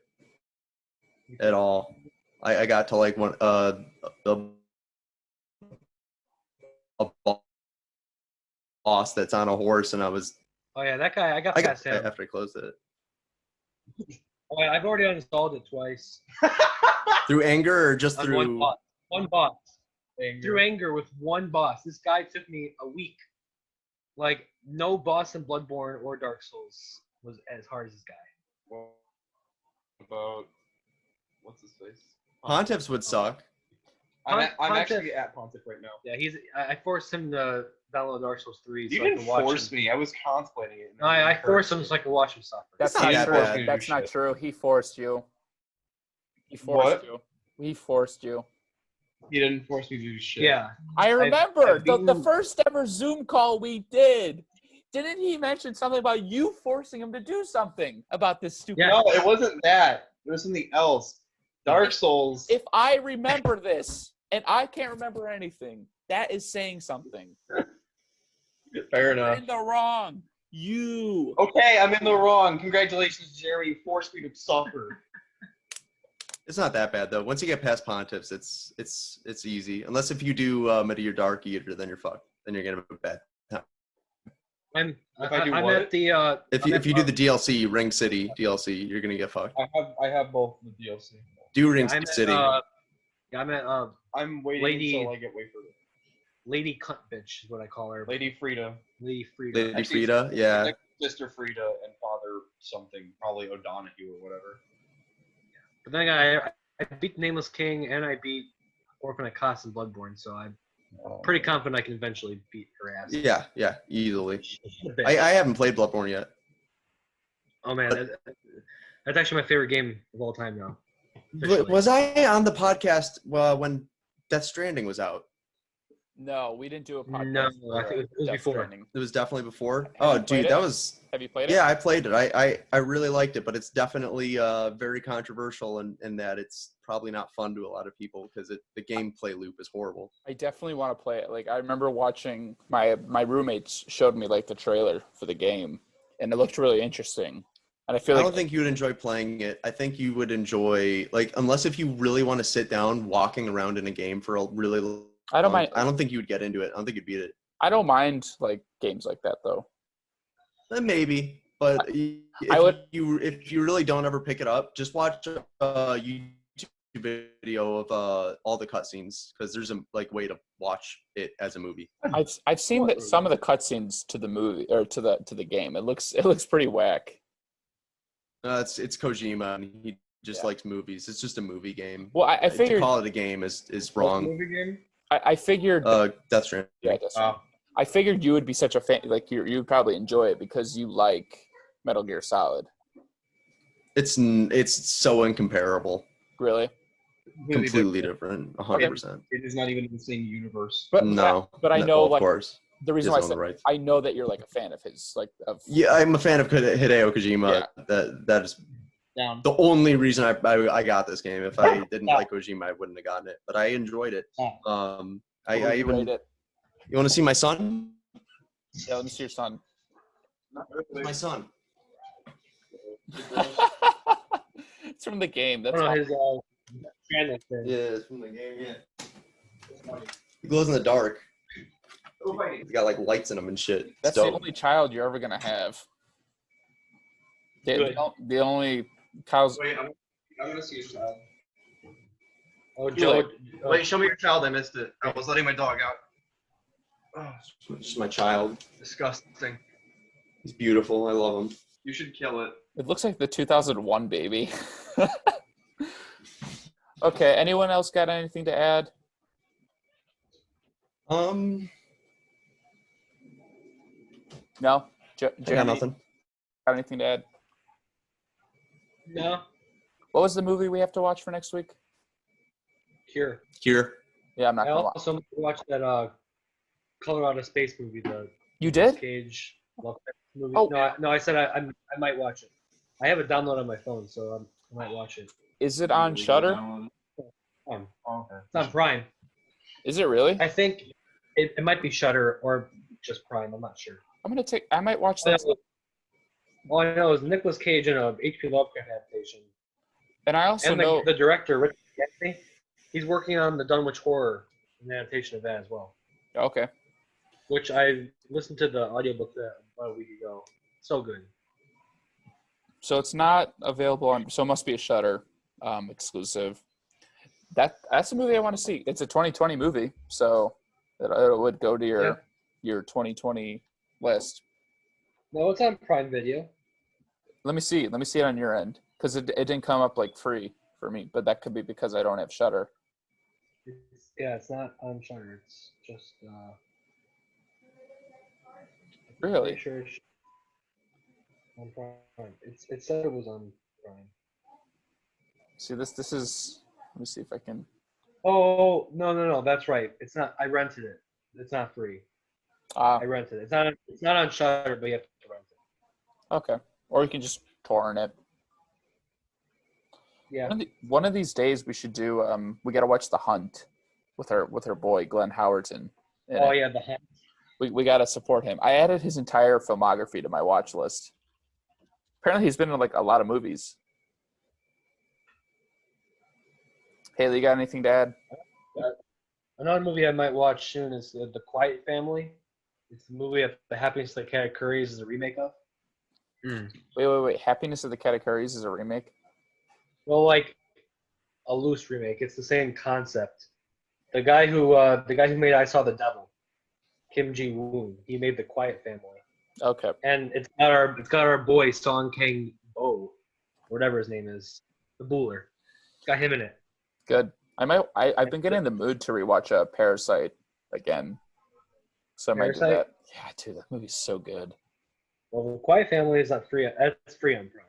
at all. I got to like a boss that's on a horse, and I was. Oh yeah, that guy. I got past him after I closed it. Oh, yeah, I've already uninstalled it twice. Through anger or just through one boss. Anger. Through anger with one boss. This guy took me a week. Like no boss in Bloodborne or Dark Souls was as hard as this guy. What about what's his face? Pontiffs would suck. I'm actually at Pontiff right now. Yeah, I forced him to download Dark Souls 3 so I didn't force me. I was contemplating it. No, I forced him so I could watch him suffer. That's not true. That's not true. He forced you. He forced you. He didn't force me to do shit. Yeah. I remember the first ever Zoom call we did. Didn't he mention something about you forcing him to do something about this stupid? Yeah. No, it wasn't that. It was something else. Dark Souls. If I remember this and I can't remember anything, that is saying something. Fair enough. You're in the wrong. You. Okay, I'm in the wrong. Congratulations, Jerry. You forced me to suffer. It's not that bad though. Once you get past Pontiffs, it's easy. Unless if you do Meteor Dark Eater, then you're fucked. Then you're gonna have a bad time. I'm at the if you do the DLC Ring City DLC, you're gonna get fucked. I have both the DLC. Do Ring City. I'm waiting until I get way further. Lady Cunt Bitch is what I call her. Lady Frida. Lady Frida, yeah. Like Sister Frida and Father something, probably O'Donoghue or whatever. But then I beat Nameless King and I beat Orphan Akass in Bloodborne, so I'm pretty confident I can eventually beat her ass. Yeah, easily. I haven't played Bloodborne yet. Oh man, that's actually my favorite game of all time now. Was I on the podcast when Death Stranding was out? No, we didn't do a podcast. No, I think it was before. Stranding. It was definitely before. Oh, dude, that was. Have you played it? Yeah, I played it. I really liked it, but it's definitely very controversial in that it's probably not fun to a lot of people because the gameplay loop is horrible. I definitely want to play it. Like I remember watching my roommates showed me like the trailer for the game, and it looked really interesting. And I don't think you would enjoy playing it. I think you would enjoy unless if you really want to sit down walking around in a game for a really. I don't mind. I don't think you would get into it. I don't think you'd beat it. I don't mind like games like that though. Maybe, but if you really don't ever pick it up, just watch a YouTube video of all the cutscenes because there's a way to watch it as a movie. I've seen some of the cutscenes to the movie or to the game. It looks pretty whack. It's Kojima and he just likes movies. It's just a movie game. Well, I figured to call it a game is wrong. Movie game? I figured Death Stranding. Yeah, Death Stranding. I figured you would be such a fan, like you'd probably enjoy it because you like Metal Gear Solid. It's so incomparable. Really? Completely different, 100%. It is not even in the same universe. But I know, of course. The reason why I know that you're like a fan of his, like of. Yeah, I'm a fan of Hideo Kojima. Yeah. That is Down. The only reason I got this game. If I didn't like Kojima, I wouldn't have gotten it. But I enjoyed it. I even. It. You want to see my son? Yeah, let me see your son. My son. It's from the game. That's his yeah, it's from the game. Yeah. He glows in the dark. He's got like lights in him and shit. That's the only child you're ever gonna have. The only cows. Wait, I'm gonna see your child. Oh, Joe. Wait, show me your child. I missed it. I was letting my dog out. Oh, it's my child. Disgusting. He's beautiful. I love him. You should kill it. It looks like the 2001 baby. Okay. Anyone else got anything to add? No. I got nothing. Got anything to add? No. What was the movie we have to watch for next week? Cure. Yeah, I'm not gonna watch. I also watched that Colorado Space movie. You did? Cage movie. Oh. No, I said I might watch it. I have it downloaded on my phone, so I might watch it. Is it on Shudder? Okay. It's on Prime. Is it really? I think it might be Shudder or just Prime. I'm not sure. I might watch that. All I know is Nicolas Cage in a H.P. Lovecraft adaptation. And I also know the director, Richard Anthony, he's working on the Dunwich Horror, an adaptation of that as well. Okay. Which I listened to the audiobook about a week ago. So good. So it's not available on. So it must be a Shudder exclusive. That's a movie I want to see. It's a 2020 movie, so it would go to your 2020 list. No, it's on Prime Video. Let me see it on your end, because it didn't come up like free for me, but that could be because I don't have Shudder. It's not on Shudder. It's just. Really? Sure it's on Prime. It said it was on Prime. See this is. Let me see if I can. Oh no! That's right. It's not. I rented it. It's not free. I rented it. It's not on Shudder, but you have to rent it. Okay. Or you can just torrent it. Yeah. One of these days we should do. We got to watch The Hunt with her boy Glenn Howerton. Oh yeah, The Hunt. We got to support him. I added his entire filmography to my watch list. Apparently, he's been in like a lot of movies. Haley, you got anything to add? Another movie I might watch soon is The Quiet Family. It's the movie of The Happiness of the Katakuris is a remake of. Wait. Happiness of the Katakuris is a remake? Well, like a loose remake. It's the same concept. The guy who made I Saw the Devil, Kim Ji-woon, he made The Quiet Family. Okay. And it's got our boy Song Kang-ho, whatever his name is, the Bueller. It's got him in it. Good. I've been getting in the mood to rewatch Parasite again, so I might do that. Yeah, dude, that movie's so good. Well, The Quiet Family is not free. It's free on Prime.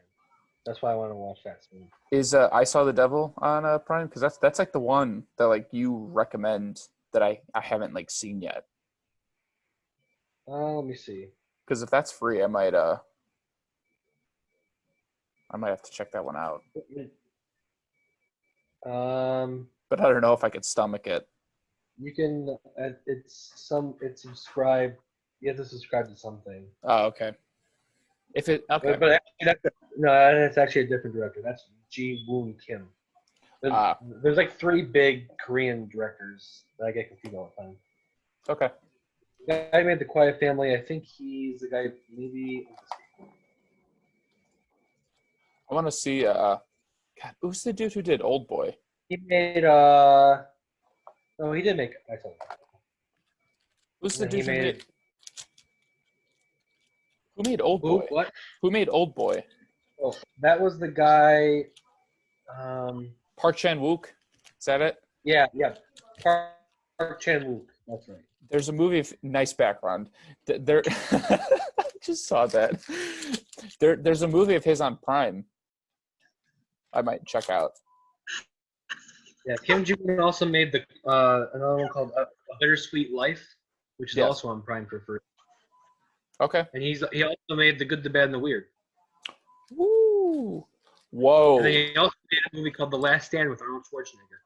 That's why I want to watch that soon. Is I Saw the Devil on Prime? Because that's like the one that like you recommend that I haven't like seen yet. Let me see. Because if that's free, I might have to check that one out. But I don't know if I could stomach it. You can. It's subscribed. You have to subscribe to something. Oh, okay. If it okay. But actually, that's actually a different director. That's Ji-woon Kim. There's like 3 big Korean directors that I get confused all the time. Okay. The guy who made The Quiet Family. I think he's the guy. Maybe. I want to see. God, who's the dude who did Old Boy? He made. No, he did make. I told you. Who's the dude who made? Who made Old Boy? What? Who made Old Boy? Oh, that was the guy. Park Chan-wook. Is that it? Yeah. Park Chan-wook. That's right. There's a movie of nice background. There, I just saw that. There's a movie of his on Prime. I might check out. Yeah, Kim Ji-woon also made another one called A Bittersweet Life, which is also on Prime for free. Okay. And he also made The Good, the Bad, and the Weird. Woo! Whoa. And then he also made a movie called The Last Stand with Arnold Schwarzenegger.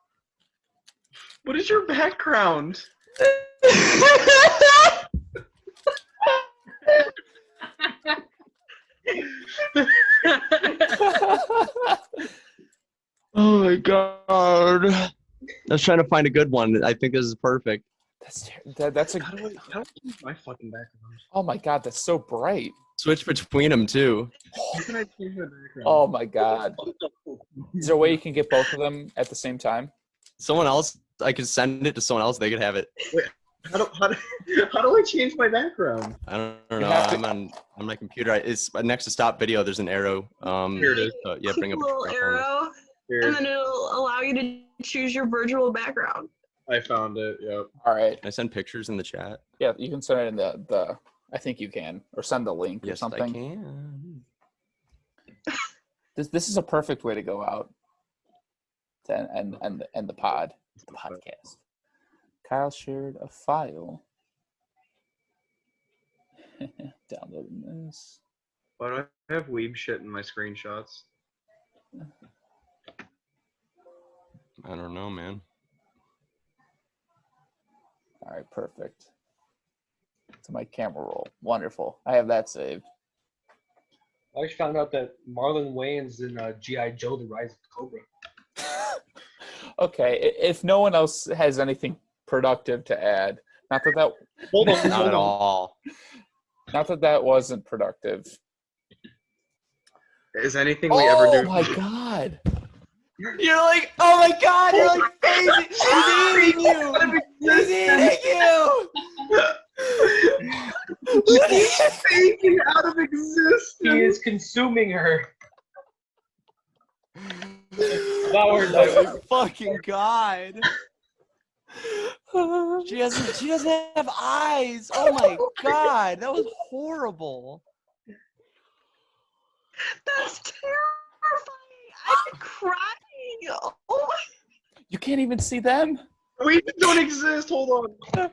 What is your background? Oh my god! I was trying to find a good one. I think this is perfect. That's a. How do I change my fucking background? Oh my god, that's so bright. Switch between them too. How can I change my background? Oh my god. Is there a way you can get both of them at the same time? Someone else, I could send it to someone else. They could have it. Wait, how do I change my background? I don't know. I'm on my computer. It's next to stop video. There's an arrow. Here it is. Yeah, bring up a little arrow, and then it'll allow you to choose your virtual background. I found it. Yep. All right. Can I send pictures in the chat? Yeah, you can send it in the. I think you can, or send the link or something. I can. This is a perfect way to go out. And the podcast. Kyle shared a file. Downloading this. Why do I have weeb shit in my screenshots? I don't know, man. All right, perfect. To my camera roll. Wonderful. I have that saved. I just found out that Marlon Wayans in G.I. Joe: The Rise of Cobra. Okay, if no one else has anything productive to add, not that not at all. Not that wasn't productive. Is anything we ever do? Oh my god! You're like, oh my god! You're like crazy. He's eating you. He's eating you. He's faking out of existence. He is consuming her. Oh my fucking god! She doesn't have eyes. Oh my god, that was horrible. That's terrifying. I'm crying. Oh my. You can't even see them. We don't exist. Hold on.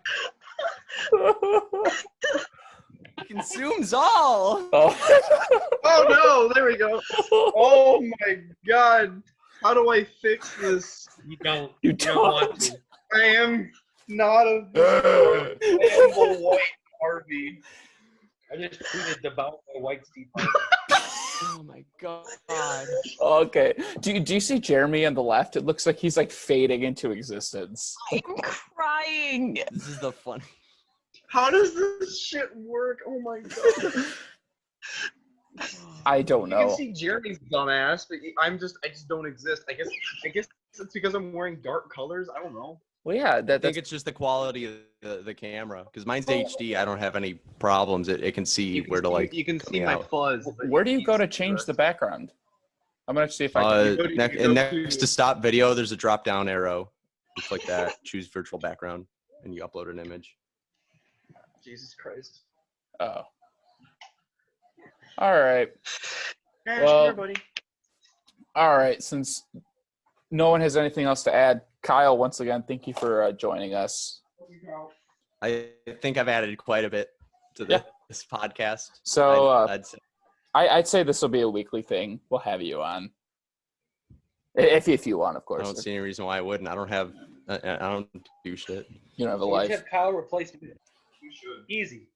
Consumes all. Oh no! There we go. Oh my god! How do I fix this? You don't. You want to. I am not a. I am the white Harvey. I just tweeted about my white Steve Harvey. Oh my god. Okay. Do you see Jeremy on the left? It looks like he's like fading into existence. I'm crying. This is the fun. How does this shit work? Oh my god. I don't know. You can see Jeremy's dumbass, but I just don't exist. I guess it's because I'm wearing dark colors. I don't know. Well, yeah, I think it's just the quality of the camera. Because mine's HD, I don't have any problems. It can see where to like. You can see my fuzz. Where do you go to change the background? I'm gonna see if I can. Next to stop video, there's a drop down arrow. Just like that. Choose virtual background, and you upload an image. Jesus Christ. Oh. All right. Well, buddy. All right. Since no one has anything else to add, Kyle, once again, thank you for joining us. I think I've added quite a bit to this podcast. So I'd say this will be a weekly thing. We'll have you on, if you want, of course. I don't see any reason why I wouldn't. I don't do shit. You don't have a life. Have Kyle replace me. You should. Easy.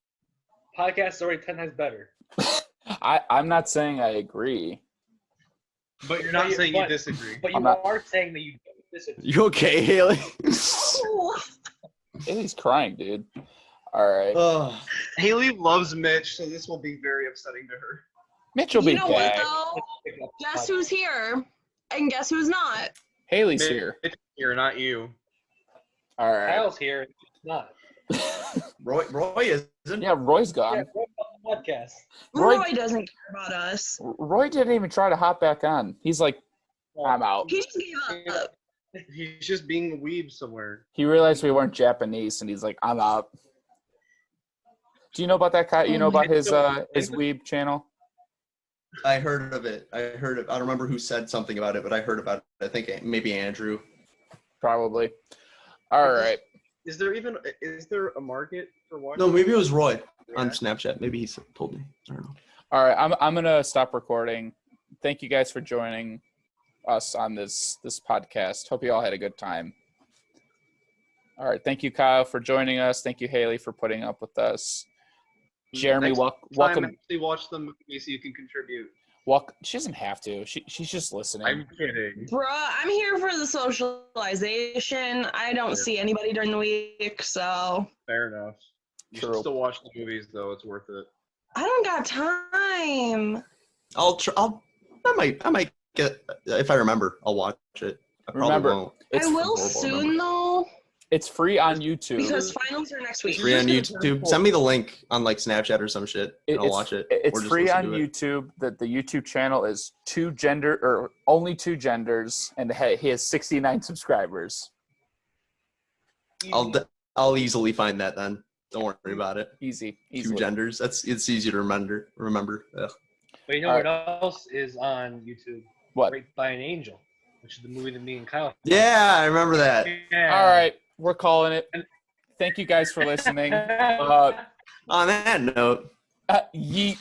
Podcast is already 10 times better. I'm not saying I agree. But you're not saying you disagree. But you are saying that you don't disagree. You okay, Haley? Haley's crying, dude. All right. Haley loves Mitch, so this will be very upsetting to her. Mitch will be back. What, though? Guess who's here, and guess who's not. Haley's here. Mitch is here, not you. All right. Kyle's here. It's not. Roy isn't. Yeah, Roy's gone. Yeah, Roy on the podcast. Roy doesn't care about us. Roy didn't even try to hop back on. He's like, I'm out. He just gave up. He's just being a weeb somewhere. He realized we weren't Japanese, and he's like, I'm out. Do you know about that guy? You know about his weeb channel? I heard of it. I don't remember who said something about it, but I heard about it. I think maybe Andrew. Probably. All right. Is there a market for watching? No, maybe it was Roy on Snapchat. Maybe he told me. I don't know. All right, I'm gonna stop recording. thank you guys for joining us on this podcast. Hope you all had a good time. All right. Thank you, Kyle, for joining us. Thank you, Haley, for putting up with us. Jeremy, welcome. Actually watch the movie so you can contribute. She doesn't have to. She's just listening. I'm kidding. Bruh, I'm here for the socialization. I don't see anybody during the week, so. Fair enough. You should still watch the movies, though. It's worth it. I don't got time. I might get, if I remember, I'll watch it. I probably won't. I will soon, though. It's free on YouTube. Because finals are next week. Free on YouTube. Send me the link on like Snapchat or some shit, and I'll watch it. It's free on YouTube. The YouTube channel is only two genders, and he has 69 subscribers. I'll easily find that then. Don't worry about it. Easy. Two genders. It's easy to remember. Ugh. But you know what else is on YouTube? What? Raped by an Angel, which is the movie that me and Kyle. Yeah, I remember that. Yeah. All right. We're calling it. Thank you guys for listening. On that note, yeet.